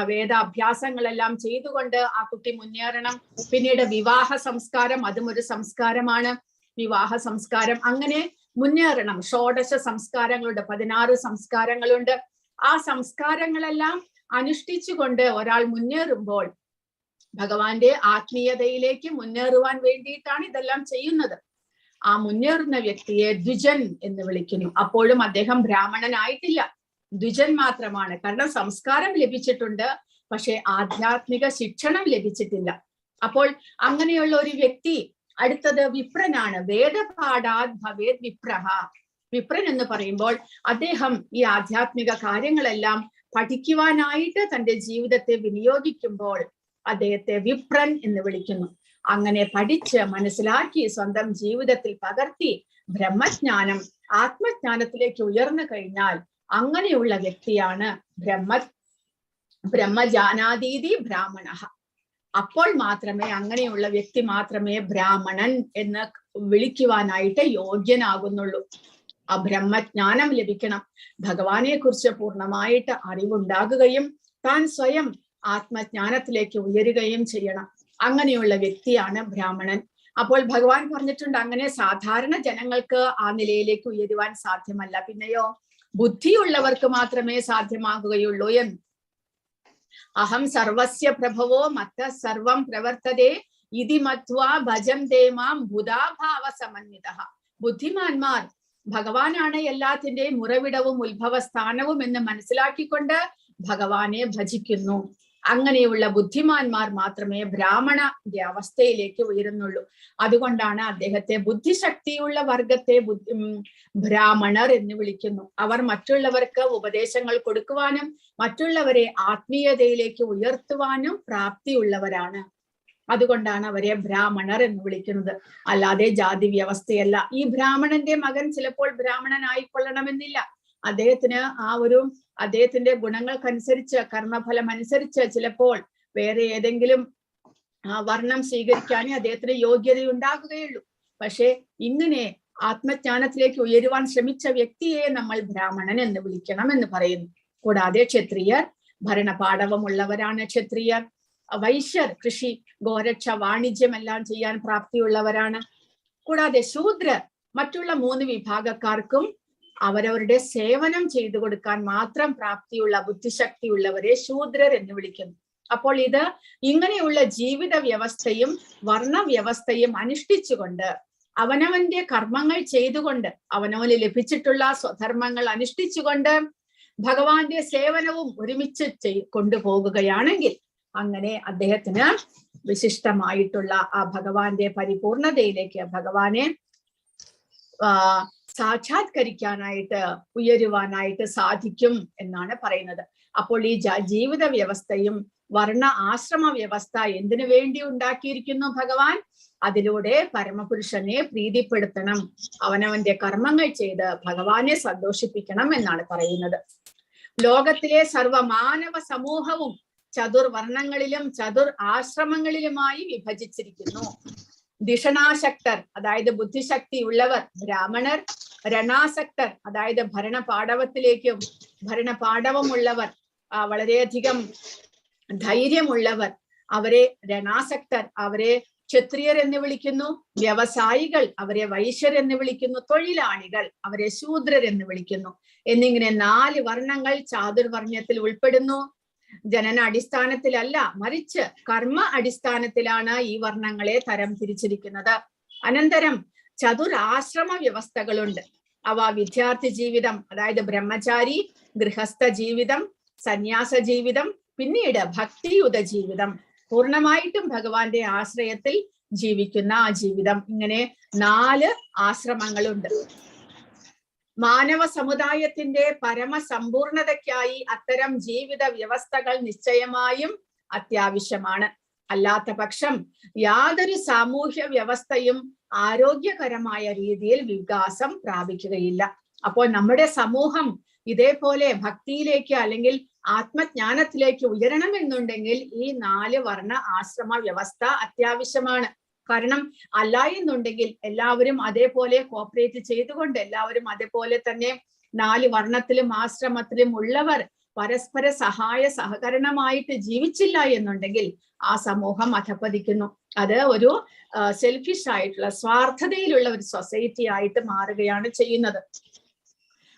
വേദാഭ്യാസങ്ങളെല്ലാം ചെയ്തുകൊണ്ട് ആ കുട്ടി മുന്നേറണം. പിന്നീട് വിവാഹ സംസ്കാരം, അതും ഒരു സംസ്കാരമാണ്, വിവാഹ സംസ്കാരം. അങ്ങനെ മുന്നേറണം. ഷോഡശ സംസ്കാരങ്ങളുണ്ട്, 16 സംസ്കാരങ്ങളുണ്ട്. ആ സംസ്കാരങ്ങളെല്ലാം അനുഷ്ഠിച്ചുകൊണ്ട് ഒരാൾ മുന്നേറുമ്പോൾ ഭഗവാന്റെ ആത്മീയതയിലേക്ക് മുന്നേറുവാൻ വേണ്ടിയിട്ടാണ് ഇതെല്ലാം ചെയ്യുന്നത്. ആ മുന്നേറുന്ന വ്യക്തിയെ ദ്വിജൻ എന്ന് വിളിക്കുന്നു. അപ്പോഴും അദ്ദേഹം ബ്രാഹ്മണനായിട്ടില്ല, ദ്വിജൻ മാത്രമാണ്. കാരണം സംസ്കാരം ലഭിച്ചിട്ടുണ്ട്, പക്ഷെ ആധ്യാത്മിക ശിക്ഷണം ലഭിച്ചിട്ടില്ല. അപ്പോൾ അങ്ങനെയുള്ള ഒരു വ്യക്തി അടുത്തത് വിപ്രനാണ്. വേദപാഠാത് ഭവേത് വിപ്രഹ. വിപ്രൻ എന്ന് പറയുമ്പോൾ അദ്ദേഹം ഈ ആധ്യാത്മിക കാര്യങ്ങളെല്ലാം പഠിക്കുവാനായിട്ട് തന്റെ ജീവിതത്തെ വിനിയോഗിക്കുമ്പോൾ അദ്ദേഹത്തെ വിപ്രൻ എന്ന് വിളിക്കുന്നു. അങ്ങനെ പഠിച്ച് മനസ്സിലാക്കി സ്വന്തം ജീവിതത്തിൽ പകർത്തി ബ്രഹ്മജ്ഞാനം, ആത്മജ്ഞാനത്തിലേക്ക് ഉയർന്നു കഴിഞ്ഞാൽ അങ്ങനെയുള്ള വ്യക്തിയാണ് ബ്രഹ്മജാനാതീതി ബ്രാഹ്മണ. അപ്പോൾ മാത്രമേ, അങ്ങനെയുള്ള വ്യക്തി മാത്രമേ ബ്രാഹ്മണൻ എന്ന് വിളിക്കുവാനായിട്ട് യോഗ്യനാകുന്നുള്ളൂ. ആ ബ്രഹ്മജ്ഞാനം ലഭിക്കണം, ഭഗവാനെ കുറിച്ച് പൂർണ്ണമായിട്ട് അറിവുണ്ടാകുകയും താൻ സ്വയം ആത്മജ്ഞാനത്തിലേക്ക് ഉയരുകയും ചെയ്യണം. അങ്ങനെയുള്ള വ്യക്തിയാണ് ബ്രാഹ്മണൻ. അപ്പോൾ ഭഗവാൻ പറഞ്ഞിട്ടുണ്ട്, അങ്ങനെ സാധാരണ ജനങ്ങൾക്ക് ആ നിലയിലേക്ക് ഉയരുവാൻ സാധ്യമല്ല. പിന്നെയോ ബുദ്ധിയുള്ളവർക്ക് മാത്രമേ സാധ്യമാകുകയുള്ളൂ എന്ന്. അഹം സർവസ്യ പ്രഭവോ മത്ത സർവം പ്രവർത്തതേ ഇതി മത്വാ ഭജന്തേ മാം ബുധാഭാവ സമന്വിതഃ. ബുദ്ധിമാന്മാർ ഭഗവാനാണ് എല്ലാത്തിന്റെയും ഉറവിടവും ഉത്ഭവസ്ഥാനവും എന്ന് മനസ്സിലാക്കിക്കൊണ്ട് ഭഗവാനെ ഭജിക്കുന്നു. അങ്ങനെയുള്ള ബുദ്ധിമാന്മാർ മാത്രമേ ബ്രാഹ്മണന്റെ അവസ്ഥയിലേക്ക് ഉയരുന്നുള്ളൂ. അതുകൊണ്ടാണ് അദ്ദേഹത്തെ ബുദ്ധിശക്തിയുള്ള വർഗത്തെ ബ്രാഹ്മണർ എന്ന് വിളിക്കുന്നു. അവർ മറ്റുള്ളവർക്ക് ഉപദേശങ്ങൾ കൊടുക്കുവാനും മറ്റുള്ളവരെ ആത്മീയതയിലേക്ക് ഉയർത്തുവാനും പ്രാപ്തിയുള്ളവരാണ്. അതുകൊണ്ടാണ് അവരെ ബ്രാഹ്മണർ എന്ന് വിളിക്കുന്നത്, അല്ലാതെ ജാതി വ്യവസ്ഥയല്ല. ഈ ബ്രാഹ്മണന്റെ മകൻ ചിലപ്പോൾ ബ്രാഹ്മണനായിക്കൊള്ളണമെന്നില്ല. അദ്ദേഹത്തിന്റെ ഗുണങ്ങൾക്കനുസരിച്ച്, കർമ്മഫലം അനുസരിച്ച് ചിലപ്പോൾ വേറെ ഏതെങ്കിലും വർണ്ണം സ്വീകരിക്കാനേ അദ്ദേഹത്തിന് യോഗ്യതയുണ്ടാകുകയുള്ളൂ. പക്ഷെ ഇങ്ങനെ ആത്മജ്ഞാനത്തിലേക്ക് ഉയരുവാൻ ശ്രമിച്ച വ്യക്തിയെ നമ്മൾ ബ്രാഹ്മണൻ എന്ന് വിളിക്കണം എന്ന് പറയുന്നു. കൂടാതെ ക്ഷത്രിയർ ഭരണപാടവമുള്ളവരാണ്. ക്ഷത്രിയർ, വൈശ്യർ കൃഷി, ഗോരക്ഷ, വാണിജ്യം എല്ലാം ചെയ്യാൻ പ്രാപ്തിയുള്ളവരാണ്. കൂടാതെ ശൂദ്രർ മറ്റുള്ള 3 വിഭാഗക്കാർക്കും അവരവരുടെ സേവനം ചെയ്തു കൊടുക്കാൻ മാത്രം പ്രാപ്തിയുള്ള ബുദ്ധിശക്തിയുള്ളവരെ ശൂദ്രർ എന്ന് വിളിക്കുന്നു. അപ്പോൾ ഇങ്ങനെയുള്ള ജീവിത വ്യവസ്ഥയും വർണ്ണവ്യവസ്ഥയും അനുഷ്ഠിച്ചുകൊണ്ട് അവനവന്റെ കർമ്മങ്ങൾ ചെയ്തുകൊണ്ട് അവനവന് ലഭിച്ചിട്ടുള്ള സ്വധർമ്മങ്ങൾ അനുഷ്ഠിച്ചുകൊണ്ട് ഭഗവാന്റെ സേവനവും ഒരുമിച്ച് കൊണ്ടുപോകുകയാണെങ്കിൽ അങ്ങനെ അദ്ദേഹത്തിന് വിശിഷ്ടമായിട്ടുള്ള ആ ഭഗവാന്റെ പരിപൂർണതയിലേക്ക്, ഭഗവാനെ സാക്ഷാത്കരിക്കാനായിട്ട് ഉയരുവാനായിട്ട് സാധിക്കും എന്നാണ് പറയുന്നത്. അപ്പോൾ ഈ ജീവിത വ്യവസ്ഥയും വർണ്ണ ആശ്രമ വ്യവസ്ഥ എന്തിനു വേണ്ടി ഉണ്ടാക്കിയിരിക്കുന്നു ഭഗവാൻ? അതിലൂടെ പരമപുരുഷനെ പ്രീതിപ്പെടുത്തണം, അവനവന്റെ കർമ്മങ്ങൾ ചെയ്ത് ഭഗവാനെ സന്തോഷിപ്പിക്കണം എന്നാണ് പറയുന്നത്. ലോകത്തിലെ സർവമാനവ സമൂഹവും ചതുർവർണ്ണങ്ങളിലും ചതുർ ആശ്രമങ്ങളിലുമായി വിഭജിച്ചിരിക്കുന്നു. ദിഷണാശക്തർ, അതായത് ബുദ്ധിശക്തി ഉള്ളവർ ബ്രാഹ്മണർ, രണാസക്തർ, അതായത് ഭരണപാടവത്തിലേക്കും ഭരണപാടവമുള്ളവർ, വളരെയധികം ധൈര്യമുള്ളവർ, അവരെ രണാസക്തർ, അവരെ ക്ഷത്രിയർ എന്ന് വിളിക്കുന്നു. വ്യവസായികൾ, അവരെ വൈശ്യർ എന്ന് വിളിക്കുന്നു. തൊഴിലാളികൾ, അവരെ ശൂദ്രർ എന്ന് വിളിക്കുന്നു. എന്നിങ്ങനെ 4 വർണ്ണങ്ങൾ ചാതുർവർണ്ണയത്തിൽ ഉൾപ്പെടുന്നു. ജനന അടിസ്ഥാനത്തിലല്ല, മറിച്ച് കർമ്മ അടിസ്ഥാനത്തിലാണ് ഈ വർണ്ണങ്ങളെ തരം തിരിച്ചിരിക്കുന്നത്. അനന്തരം ചതുരാശ്രമ വ്യവസ്ഥകളുണ്ട്. അവ വിദ്യാർത്ഥി ജീവിതം, അതായത് ബ്രഹ്മചാരി, ഗൃഹസ്ഥ ജീവിതം, സന്യാസ ജീവിതം, പിന്നീട് ഭക്തിയുത ജീവിതം, പൂർണ്ണമായിട്ടും ഭഗവാന്റെ ആശ്രയത്തിൽ ജീവിക്കുന്ന ആ ജീവിതം. ഇങ്ങനെ 4 ആശ്രമങ്ങളുണ്ട്. മാനവ സമുദായത്തിന്റെ പരമസമ്പൂർണതയ്ക്കായി അത്തരം ജീവിത വ്യവസ്ഥകൾ നിശ്ചയമായും അത്യാവശ്യമാണ്. അല്ലാത്ത പക്ഷം യാതൊരു സാമൂഹ്യ വ്യവസ്ഥയും ആരോഗ്യകരമായ രീതിയിൽ വികാസം പ്രാപിക്കുകയില്ല. അപ്പോൾ നമ്മുടെ സമൂഹം ഇതേപോലെ ഭക്തിയിലേക്ക് അല്ലെങ്കിൽ ആത്മജ്ഞാനത്തിലേക്ക് ഉയരണമെന്നുണ്ടെങ്കിൽ ഈ 4 വർണ്ണ ആശ്രമ വ്യവസ്ഥ അത്യാവശ്യമാണ്. കാരണം അല്ല എന്നുണ്ടെങ്കിൽ എല്ലാവരും അതേപോലെ കോപ്പറേറ്റ് ചെയ്തുകൊണ്ട് എല്ലാവരും അതേപോലെ തന്നെ 4 വർണ്ണത്തിലും ആശ്രമത്തിലും ഉള്ളവർ പരസ്പര സഹായ സഹകരണമായിട്ട് ജീവിച്ചില്ല എന്നുണ്ടെങ്കിൽ ആ സമൂഹം അധപ്പതിക്കുന്നു. അത് ഒരു സെൽഫിഷ് ആയിട്ടുള്ള സ്വാർത്ഥതയിലുള്ള ഒരു സൊസൈറ്റി ആയിട്ട് മാറുകയാണ് ചെയ്യുന്നത്.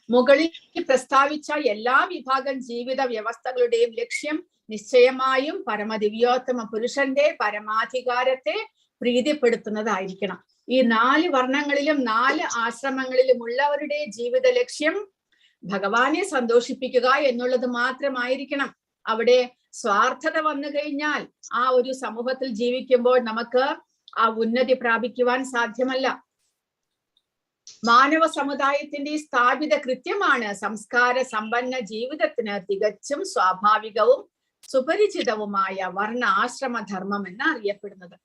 മുകളിൽ പ്രസ്താവിച്ച എല്ലാ വിഭാഗം ജീവിത വ്യവസ്ഥകളുടെയും ലക്ഷ്യം നിശ്ചയമായും പരമദിവ്യോത്തമ പുരുഷന്റെ പരമാധികാരത്തെ പ്രീതിപ്പെടുത്തുന്നതായിരിക്കണം. ഈ 4 വർണ്ണങ്ങളിലും 4 ആശ്രമങ്ങളിലും ഉള്ളവരുടെ ജീവിത ലക്ഷ്യം ഭഗവാനെ സന്തോഷിപ്പിക്കുക എന്നുള്ളത് മാത്രമായിരിക്കണം. അവിടെ സ്വാർത്ഥത വന്നു കഴിഞ്ഞാൽ ആ ഒരു സമൂഹത്തിൽ ജീവിക്കുമ്പോൾ നമുക്ക് ആ ഉന്നതി പ്രാപിക്കുവാൻ സാധ്യമല്ല. മാനവ സമുദായത്തിന്റെ സ്ഥാപിത കൃത്യമാണ് സംസ്കാര സമ്പന്ന ജീവിതത്തിന് തികച്ചും സ്വാഭാവികവും സുപരിചിതവുമായ വർണ്ണ ആശ്രമധർമ്മം എന്ന് അറിയപ്പെടുന്നത്.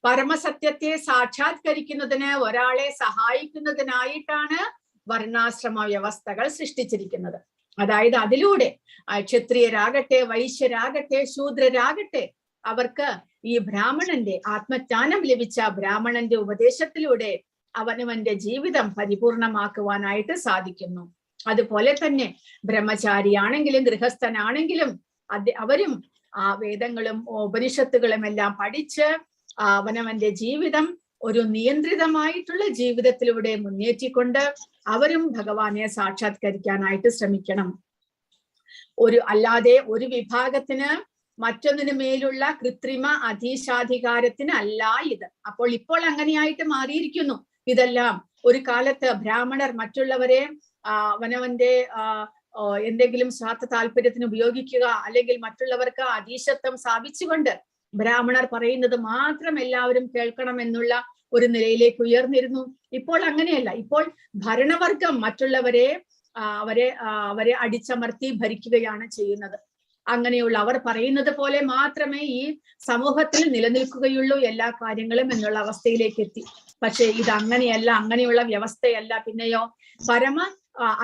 പരമസത്യത്തെ സാക്ഷാത്കരിക്കുന്നതിന് ഒരാളെ സഹായിക്കുന്നതിനായിട്ടാണ് വർണ്ണാശ്രമ വ്യവസ്ഥകൾ സൃഷ്ടിച്ചിരിക്കുന്നത്. അതായത് അതിലൂടെ ക്ഷത്രിയരാകട്ടെ, വൈശ്യരാകട്ടെ, ശൂദ്രരാകട്ടെ അവർക്ക് ഈ ബ്രാഹ്മണന്റെ ആത്മജ്ഞാനം ലഭിച്ച ബ്രാഹ്മണന്റെ ഉപദേശത്തിലൂടെ അവനവന്റെ ജീവിതം പരിപൂർണമാക്കുവാനായിട്ട് സാധിക്കുന്നു. അതുപോലെ തന്നെ ബ്രഹ്മചാരിയാണെങ്കിലും ഗൃഹസ്ഥനാണെങ്കിലും അവരും ആ വേദങ്ങളും ഉപനിഷത്തുകളും എല്ലാം പഠിച്ച് അവനവന്റെ ജീവിതം ഒരു നിയന്ത്രിതമായിട്ടുള്ള ജീവിതത്തിലൂടെ മുന്നേറ്റിക്കൊണ്ട് അവരും ഭഗവാനെ സാക്ഷാത്കരിക്കാനായിട്ട് ശ്രമിക്കണം. അല്ലാതെ ഒരു വിഭാഗത്തിന് മറ്റൊന്നിനു മേലുള്ള കൃത്രിമ അധീശാധികാരത്തിന് അല്ല ഇത്. ഇപ്പോൾ അങ്ങനെയായിട്ട് മാറിയിരിക്കുന്നു. ഇതെല്ലാം ഒരു കാലത്ത് ബ്രാഹ്മണർ മറ്റുള്ളവരെ അവനവന്റെ എന്തെങ്കിലും സ്വാർത്ഥ താല്പര്യത്തിന് ഉപയോഗിക്കുക അല്ലെങ്കിൽ മറ്റുള്ളവർക്ക് അധീശത്വം സ്ഥാപിച്ചുകൊണ്ട് ബ്രാഹ്മണർ പറയുന്നത് മാത്രം എല്ലാവരും കേൾക്കണം എന്നുള്ള ഒരു നിലയിലേക്ക് ഉയർന്നിരുന്നു. ഇപ്പോൾ അങ്ങനെയല്ല. ഇപ്പോൾ ഭരണവർഗം മറ്റുള്ളവരെ അവരെ അടിച്ചമർത്തി ഭരിക്കുകയാണ് ചെയ്യുന്നത്. അങ്ങനെയുള്ള അവർ പറയുന്നത് പോലെ മാത്രമേ ഈ സമൂഹത്തിൽ നിലനിൽക്കുകയുള്ളൂ എല്ലാ കാര്യങ്ങളും എന്നുള്ള അവസ്ഥയിലേക്ക് എത്തി. പക്ഷെ ഇത് അങ്ങനെയല്ല, അങ്ങനെയുള്ള വ്യവസ്ഥയല്ല. പിന്നെയോ പരമ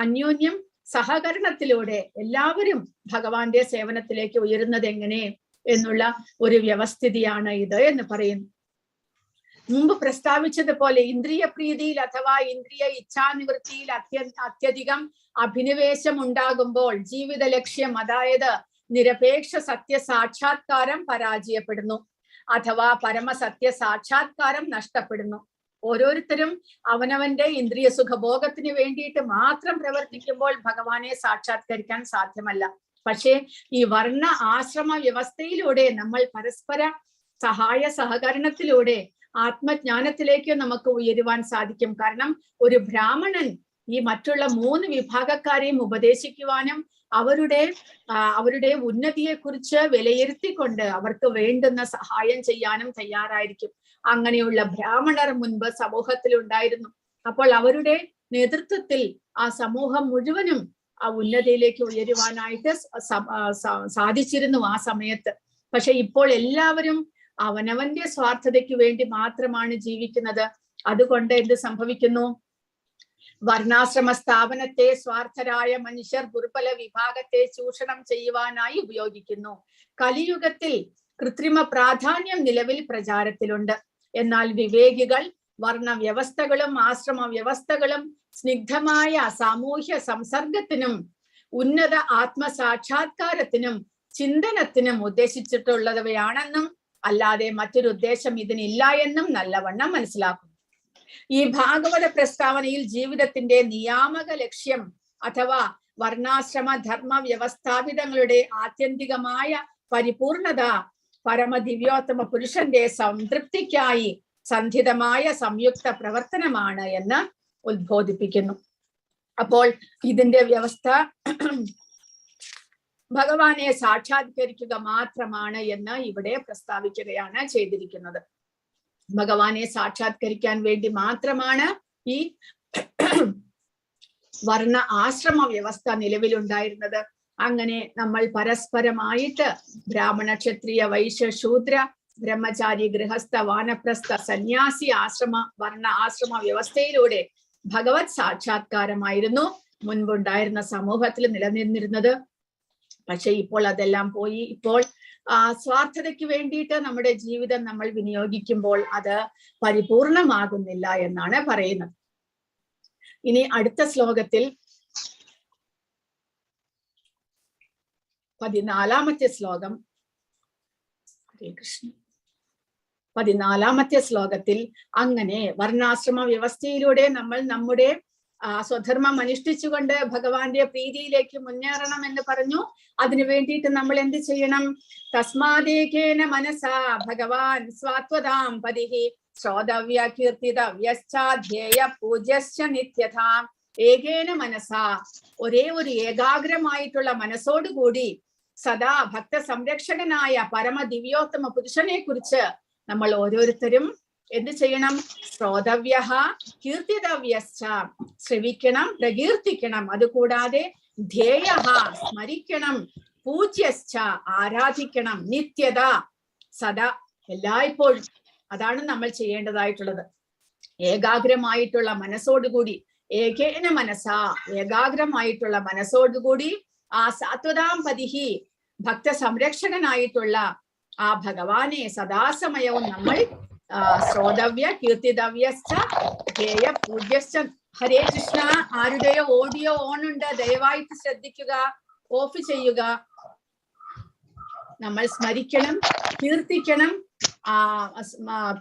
അന്യോന്യം സഹകരണത്തിലൂടെ എല്ലാവരും ഭഗവാന്റെ സേവനത്തിലേക്ക് ഉയരുന്നത് എങ്ങനെ എന്നുള്ള ഒരു വ്യവസ്ഥിതിയാണ് ഇത് എന്ന് പറയുന്നു. മുമ്പ് പ്രസ്താവിച്ചതുപോലെ ഇന്ദ്രിയ പ്രീതിയിൽ അഥവാ ഇന്ദ്രിയ ഇച്ഛാനിവൃത്തിയിൽ അത്യധികം അഭിനിവേശം ഉണ്ടാകുമ്പോൾ ജീവിത ലക്ഷ്യം, അതായത് നിരപേക്ഷ സത്യ സാക്ഷാത്കാരം പരാജയപ്പെടുന്നു അഥവാ പരമസത്യ സാക്ഷാത്കാരം നഷ്ടപ്പെടുന്നു. ഓരോരുത്തരും അവനവന്റെ ഇന്ദ്രിയ സുഖഭോഗത്തിന് വേണ്ടിയിട്ട് മാത്രം പ്രവർത്തിക്കുമ്പോൾ ഭഗവാനെ സാക്ഷാത്കരിക്കാൻ സാധ്യമല്ല. പക്ഷേ ഈ വർണ്ണ ആശ്രമ വ്യവസ്ഥയിലൂടെ നമ്മൾ പരസ്പര സഹായ സഹകരണത്തിലൂടെ ആത്മജ്ഞാനത്തിലേക്ക് നമുക്ക് ഉയരുവാൻ സാധിക്കും. കാരണം ഒരു ബ്രാഹ്മണൻ ഈ മറ്റുള്ള 3 വിഭാഗക്കാരെയും ഉപദേശിക്കുവാനും അവരുടെ ഉന്നതിയെ കുറിച്ച് വിലയിരുത്തിക്കൊണ്ട് അവർക്ക് വേണ്ടുന്ന സഹായം ചെയ്യാനും തയ്യാറായിരിക്കും. അങ്ങനെയുള്ള ബ്രാഹ്മണർ മുൻപ് സമൂഹത്തിൽ ഉണ്ടായിരുന്നു. അപ്പോൾ അവരുടെ നേതൃത്വത്തിൽ ആ സമൂഹം മുഴുവനും ആ ഉന്നതിയിലേക്ക് ഉയരുവാനായിട്ട് സാധിച്ചിരുന്നു ആ സമയത്ത്. പക്ഷെ ഇപ്പോൾ എല്ലാവരും അവനവന്റെ സ്വാർത്ഥതയ്ക്ക് വേണ്ടി മാത്രമാണ് ജീവിക്കുന്നത്. അതുകൊണ്ട് എന്ത് സംഭവിക്കുന്നു? വർണ്ണാശ്രമ സ്ഥാപനത്തെ സ്വാർത്ഥരായ മനുഷ്യർ ദുർബല വിഭാഗത്തെ ചൂഷണം ചെയ്യുവാനായി ഉപയോഗിക്കുന്നു. കലിയുഗത്തിൽ കൃത്രിമ പ്രാധാന്യം നിലവിൽ പ്രചാരത്തിലുണ്ട്. എന്നാൽ വിവേകികൾ വർണ്ണ വ്യവസ്ഥകളും ആശ്രമ വ്യവസ്ഥകളും സ്നിഗ്ധമായ സാമൂഹ്യ സംസർഗത്തിനും ഉന്നത ആത്മസാക്ഷാത്കാരത്തിനും ചിന്തനത്തിനും ഉദ്ദേശിച്ചിട്ടുള്ളവയാണെന്നും അല്ലാതെ മറ്റൊരു ഉദ്ദേശം ഇതിനില്ല എന്നും നല്ലവണ്ണം മനസ്സിലാക്കുന്നു. ഈ ഭാഗവത പ്രസ്താവനയിൽ ജീവിതത്തിന്റെ നിയാമക ലക്ഷ്യം അഥവാ വർണ്ണാശ്രമ ധർമ്മ വ്യവസ്ഥാപിതങ്ങളുടെ ആത്യന്തികമായ പരിപൂർണത പരമദിവ്യോത്തമ പുരുഷന്റെ സംതൃപ്തിക്കായി സന്ധിതമായ സംയുക്ത പ്രവർത്തനമാണ് എന്ന് ഉദ്ബോധിപ്പിക്കുന്നു. അപ്പോൾ ഇതിന്റെ വ്യവസ്ഥ ഭഗവാനെ സാക്ഷാത്കരിക്കുക മാത്രമാണ് എന്ന് ഇവിടെ പ്രസ്താവിക്കുകയാണ് ചെയ്തിരിക്കുന്നത്. ഭഗവാനെ സാക്ഷാത്കരിക്കാൻ വേണ്ടി മാത്രമാണ് ഈ വർണ്ണ ആശ്രമ വ്യവസ്ഥ നിലവിലുണ്ടായിരുന്നത്. അങ്ങനെ നമ്മൾ പരസ്പരമായിട്ട് ബ്രാഹ്മണ, ക്ഷത്രിയ, വൈശ്യ, ശൂദ്ര, ബ്രഹ്മചാരി, ഗൃഹസ്ഥ, വാനപ്രസ്ഥ, സന്യാസി വർണ്ണ ആശ്രമ വ്യവസ്ഥയിലൂടെ ഭഗവത് സാക്ഷാത്കാരമായിരുന്നു മുൻപുണ്ടായിരുന്ന സമൂഹത്തിൽ നിലനിന്നിരുന്നത്. പക്ഷെ ഇപ്പോൾ അതെല്ലാം പോയി. ഇപ്പോൾ സ്വാർത്ഥതയ്ക്ക് വേണ്ടിയിട്ട് നമ്മുടെ ജീവിതം നമ്മൾ വിനിയോഗിക്കുമ്പോൾ അത് പരിപൂർണമാകുന്നില്ല എന്നാണ് പറയുന്നത്. ഇനി അടുത്ത ശ്ലോകത്തിൽ 14-ാമത്തെ ശ്ലോകം. ഹരേ കൃഷ്ണ. 14-ാമത്തെ ശ്ലോകത്തിൽ അങ്ങനെ വർണ്ണാശ്രമ വ്യവസ്ഥയിലൂടെ നമ്മൾ നമ്മുടെ സ്വധർമ്മം അനുഷ്ഠിച്ചുകൊണ്ട് ഭഗവാന്റെ പ്രീതിയിലേക്ക് മുന്നേറണം എന്ന് പറഞ്ഞു. അതിനു വേണ്ടിയിട്ട് നമ്മൾ എന്ത് ചെയ്യണം? തസ്മാദേകേന മനസാ ഭഗവാൻ സ്വാത്വതാം പതിഹി ശ്രോതവ്യ കീർത്തിതവ്യശ്ചാധ്യേയ പൂജ്യശ്ച നിത്യഥാ. ഏകേന മനസാ, ഒരേ ഒരു ഏകാഗ്രമായിട്ടുള്ള മനസ്സോടുകൂടി സദാ ഭക്ത സംരക്ഷകനായ പരമ ദിവ്യോത്തമ പുരുഷനെ കുറിച്ച് നമ്മൾ ഓരോരുത്തരും എന്ത് ചെയ്യണം? ശ്രോതവ്യ കീർത്തിതവ്യശ്ച, ശ്രവിക്കണം, പ്രകീർത്തിക്കണം. അതുകൂടാതെ ധ്യേയ, സ്മരിക്കണം, പൂജ്യശ്ച, ആരാധിക്കണം, നിത്യത, സദാ, എല്ലായ്പ്പോഴും. അതാണ് നമ്മൾ ചെയ്യേണ്ടതായിട്ടുള്ളത്. ഏകാഗ്രമായിട്ടുള്ള മനസ്സോടുകൂടി, ഏകേന മനസാ, ഏകാഗ്രമായിട്ടുള്ള മനസ്സോടുകൂടി ആ സാത്വതാം പതിഹി, ഭക്ത സംരക്ഷകനായിട്ടുള്ള ആ ഭഗവാനെ സദാസമയവും നമ്മൾ ശ്രോതവ്യ കീർത്തിതവ്യശ്ച ധ്യേയ പൂജ്യശ്ച. ഹരേ കൃഷ്ണ. ആരുടെയോ ഓഡിയോ ഓൺ ഉണ്ട്, ദയവായിട്ട് ശ്രദ്ധിക്കുക, ഓഫ് ചെയ്യുക. നമ്മൾ സ്മരിക്കണം, കീർത്തിക്കണം,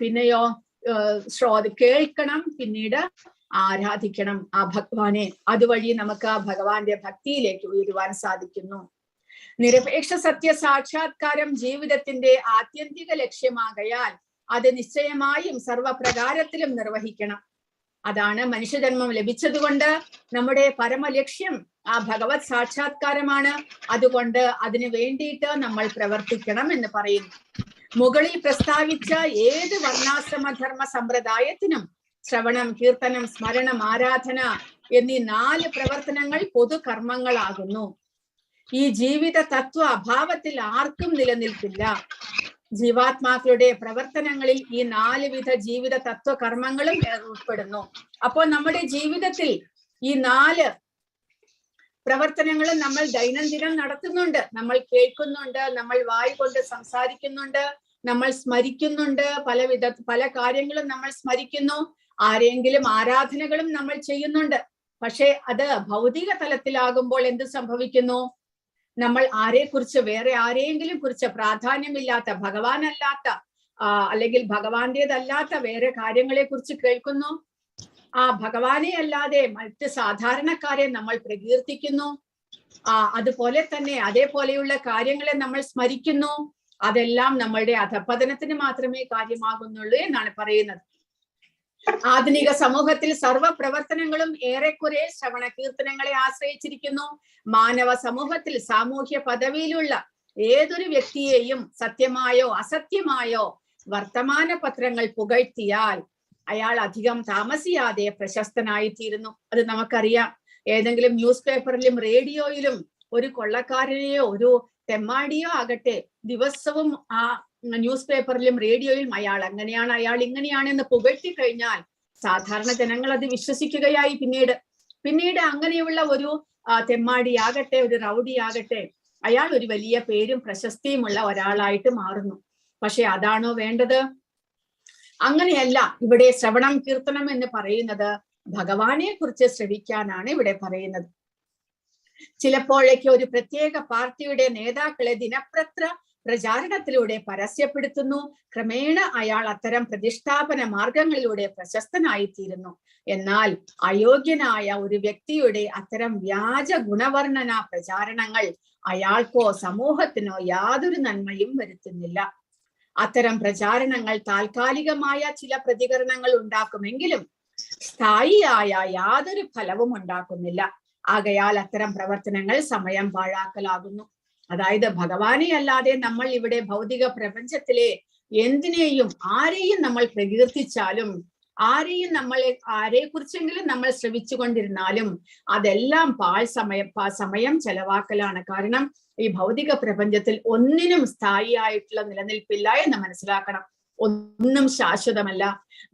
പിന്നെയോ കേൾക്കണം, പിന്നീട് ആരാധിക്കണം ആ ഭഗവാനെ. അതുവഴി നമുക്ക് ആ ഭഗവാന്റെ ഭക്തിയിലേക്ക് ഉയരുവാൻ സാധിക്കുന്നു. നിരപേക്ഷ സത്യ സാക്ഷാത്കാരം ജീവിതത്തിന്റെ ആത്യന്തിക ലക്ഷ്യമാകയാൽ അത് നിശ്ചയമായും സർവപ്രകാരത്തിലും നിർവഹിക്കണം. അതാണ് മനുഷ്യജന്മം ലഭിച്ചതുകൊണ്ട് നമ്മുടെ പരമലക്ഷ്യം ആ ഭഗവത് സാക്ഷാത്കാരമാണ്. അതുകൊണ്ട് അതിനു വേണ്ടിയിട്ട് നമ്മൾ പ്രവർത്തിക്കണം എന്ന് പറയുന്നു. മുകളിൽ പ്രസ്താവിച്ച ഏത് വർണ്ണാശ്രമധർമ്മ സമ്പ്രദായത്തിനും ശ്രവണം, കീർത്തനം, സ്മരണം, ആരാധന എന്നീ 4 പ്രവർത്തനങ്ങൾ പൊതുകർമ്മങ്ങളാകുന്നു. ഈ ജീവിത തത്വ അഭാവത്തിൽ ആർക്കും നിലനിൽക്കില്ല. ജീവാത്മാക്കളുടെ പ്രവർത്തനങ്ങളിൽ ഈ 4 വിധ ജീവിത തത്വ കർമ്മങ്ങളും ഉൾപ്പെടുന്നു. അപ്പോൾ നമ്മുടെ ജീവിതത്തിൽ ഈ 4 പ്രവർത്തനങ്ങളും നമ്മൾ ദൈനംദിനം നടത്തുന്നുണ്ട്. നമ്മൾ കേൾക്കുന്നുണ്ട്, നമ്മൾ വായ് കൊണ്ട് സംസാരിക്കുന്നുണ്ട്, നമ്മൾ സ്മരിക്കുന്നുണ്ട്, പല കാര്യങ്ങളും നമ്മൾ സ്മരിക്കുന്നു, ആരെങ്കിലും ആരാധനകളും നമ്മൾ ചെയ്യുന്നുണ്ട്. പക്ഷെ അത് ഭൗതിക തലത്തിലാകുമ്പോൾ എന്ത് സംഭവിക്കുന്നു? നമ്മൾ ആരെക്കുറിച്ച്, വേറെ ആരെയെങ്കിലും കുറിച്ച് പ്രാധാന്യമില്ലാത്ത, ഭഗവാനല്ലാത്ത അല്ലെങ്കിൽ ഭഗവാന്റേതല്ലാത്ത വേറെ കാര്യങ്ങളെ കുറിച്ച് കേൾക്കുന്നു. ആ ഭഗവാനെ അല്ലാതെ മറ്റ് സാധാരണക്കാരെ നമ്മൾ പ്രകീർത്തിക്കുന്നു. അതുപോലെ തന്നെ അതേപോലെയുള്ള കാര്യങ്ങളെ നമ്മൾ സ്മരിക്കുന്നു. അതെല്ലാം നമ്മളുടെ അധപതനത്തിന് മാത്രമേ കാര്യമാകുന്നുള്ളൂ എന്നാണ് പറയുന്നത്. ആധുനിക സമൂഹത്തിൽ സർവ പ്രവർത്തനങ്ങളും ഏറെക്കുറെ ശ്രവണ കീർത്തനങ്ങളെ ആശ്രയിച്ചിരിക്കുന്നു. മാനവ സമൂഹത്തിൽ സാമൂഹ്യ പദവിയിലുള്ള ഏതൊരു വ്യക്തിയെയും സത്യമായോ അസത്യമായോ വർത്തമാന പത്രങ്ങൾ പുകഴ്ത്തിയാൽ അയാൾ അധികം താമസിയാതെ പ്രശസ്തനായിത്തീരുന്നു. അത് നമുക്കറിയാം. ഏതെങ്കിലും ന്യൂസ് പേപ്പറിലും റേഡിയോയിലും ഒരു കൊള്ളക്കാരനെയോ ഒരു തെമ്മാടിയോ ആകട്ടെ, ദിവസവും ആ ന്യൂസ് പേപ്പറിലും റേഡിയോയിലും അയാൾ അങ്ങനെയാണ്, അയാൾ ഇങ്ങനെയാണെന്ന് പുകഴ്ത്തി കഴിഞ്ഞാൽ സാധാരണ ജനങ്ങൾ അത് വിശ്വസിക്കുകയായി. പിന്നീട് അങ്ങനെയുള്ള ഒരു തെമ്മാടിയാകട്ടെ, ഒരു റൗഡിയാകട്ടെ, അയാൾ ഒരു വലിയ പേരും പ്രശസ്തിയുമുള്ള ഒരാളായിട്ട് മാറുന്നു. പക്ഷെ അതാണോ വേണ്ടത്? അങ്ങനെയല്ല. ഇവിടെ ശ്രവണം കീർത്തനം എന്ന് പറയുന്നത് ഭഗവാനെ കുറിച്ച് ശ്രവിക്കാനാണ് ഇവിടെ പറയുന്നത്. ചിലപ്പോഴേക്ക് ഒരു പ്രത്യേക പാർട്ടിയുടെ നേതാക്കളെ ദിനപത്ര പ്രചാരണത്തിലൂടെ പരസ്യപ്പെടുത്തുന്നു. ക്രമേണ അയാൾ അത്തരം പ്രതിഷ്ഠാപന മാർഗങ്ങളിലൂടെ പ്രശസ്തനായിത്തീരുന്നു. എന്നാൽ അയോഗ്യനായ ഒരു വ്യക്തിയുടെ അത്തരം വ്യാജ ഗുണവർണ്ണന പ്രചാരണങ്ങൾ അയാൾക്കോ സമൂഹത്തിനോ യാതൊരു നന്മയും വരുത്തുന്നില്ല. അത്തരം പ്രചാരണങ്ങൾ താൽക്കാലികമായ ചില പ്രതികരണങ്ങൾ ഉണ്ടാക്കുമെങ്കിലും സ്ഥായിയായ യാതൊരു ഫലവും ഉണ്ടാക്കുന്നില്ല. ആകയാൽ അത്തരം പ്രവർത്തനങ്ങൾ സമയം പാഴാക്കലാകുന്നു. അതായത് ഭഗവാനെ അല്ലാതെ നമ്മൾ ഇവിടെ ഭൗതിക പ്രപഞ്ചത്തിലെ എന്തിനേയും ആരെയും നമ്മൾ പ്രകീർത്തിച്ചാലും ആരെ കുറിച്ചെങ്കിലും നമ്മൾ ശ്രവിച്ചു കൊണ്ടിരുന്നാലും അതെല്ലാം സമയം ചെലവാക്കലാണ്. കാരണം ഈ ഭൗതിക പ്രപഞ്ചത്തിൽ ഒന്നിനും സ്ഥായിയായിട്ടുള്ള നിലനിൽപ്പില്ല എന്ന് മനസ്സിലാക്കണം. ഒന്നും ശാശ്വതമല്ല,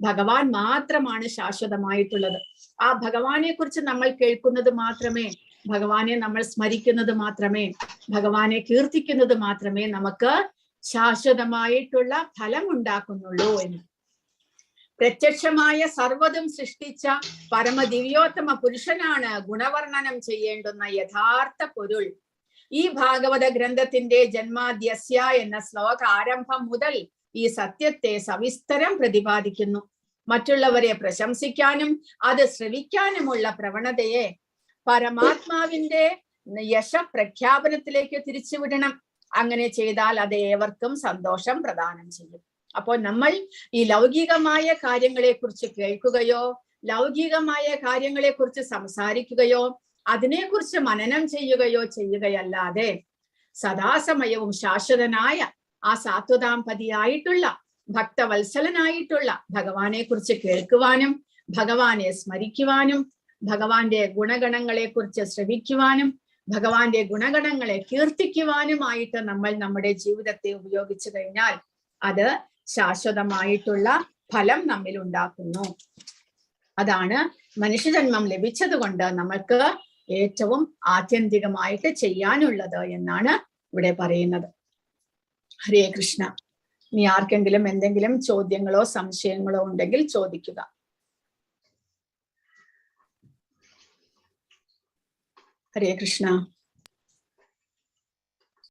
ഭഗവാൻ മാത്രമാണ് ശാശ്വതമായിട്ടുള്ളത്. ആ ഭഗവാനെ കുറിച്ച് നമ്മൾ കേൾക്കുന്നത് മാത്രമേ, ഭഗവാനെ നമ്മൾ സ്മരിക്കുന്നത് മാത്രമേ, ഭഗവാനെ കീർത്തിക്കുന്നത് മാത്രമേ നമുക്ക് ശാശ്വതമായിട്ടുള്ള ഫലം ഉണ്ടാക്കുന്നുള്ളൂ എന്ന്. പ്രത്യക്ഷമായ സർവ്വതും സൃഷ്ടിച്ച പരമദിവ്യോത്തമ പുരുഷനാണ് ഗുണവർണ്ണനം ചെയ്യേണ്ടുന്ന യഥാർത്ഥ പൊരുൾ. ഈ ഭാഗവത ഗ്രന്ഥത്തിന്റെ ജന്മാദ്യസ്യ എന്ന ശ്ലോക ആരംഭം മുതൽ ഈ സത്യത്തെ സവിസ്തരം പ്രതിപാദിക്കുന്നു. മറ്റുള്ളവരെ പ്രശംസിക്കാനും അത് ശ്രവിക്കാനുമുള്ള പ്രവണതയെ പരമാത്മാവിന്റെ യശപ്രഖ്യാപനത്തിലേക്ക് തിരിച്ചുവിടണം. അങ്ങനെ ചെയ്താൽ അത് ഏവർക്കും സന്തോഷം പ്രദാനം ചെയ്യും. അപ്പോൾ നമ്മൾ ഈ ലൗകികമായ കാര്യങ്ങളെ കുറിച്ച് കേൾക്കുകയോ ലൗകികമായ കാര്യങ്ങളെ കുറിച്ച് സംസാരിക്കുകയോ അതിനെക്കുറിച്ച് മനനം ചെയ്യുകയല്ലാതെ സദാസമയവും ശാശ്വതനായ ആ സാത്വതാംപതിയായിട്ടുള്ള ഭക്തവത്സലനായിട്ടുള്ള ഭഗവാനെ കുറിച്ച് കേൾക്കുവാനും ഭഗവാനെ സ്മരിക്കുവാനും ഭഗവാന്റെ ഗുണഗണങ്ങളെ കുറിച്ച് ശ്രവിക്കുവാനും ഭഗവാന്റെ ഗുണഗണങ്ങളെ കീർത്തിക്കുവാനുമായിട്ട് നമ്മൾ നമ്മുടെ ജീവിതത്തെ ഉപയോഗിച്ചു കഴിഞ്ഞാൽ അത് ശാശ്വതമായിട്ടുള്ള ഫലം നമ്മിൽ ഉണ്ടാക്കുന്നു. അതാണ് മനുഷ്യജന്മം ലഭിച്ചത് കൊണ്ട് നമ്മൾക്ക് ഏറ്റവും ആത്യന്തികമായിട്ട് ചെയ്യാനുള്ളത് എന്നാണ് ഇവിടെ പറയുന്നത്. ഹരേ കൃഷ്ണ. ഇനി ആർക്കെങ്കിലും എന്തെങ്കിലും ചോദ്യങ്ങളോ സംശയങ്ങളോ ഉണ്ടെങ്കിൽ ചോദിക്കുക. ഹരേ കൃഷ്ണ.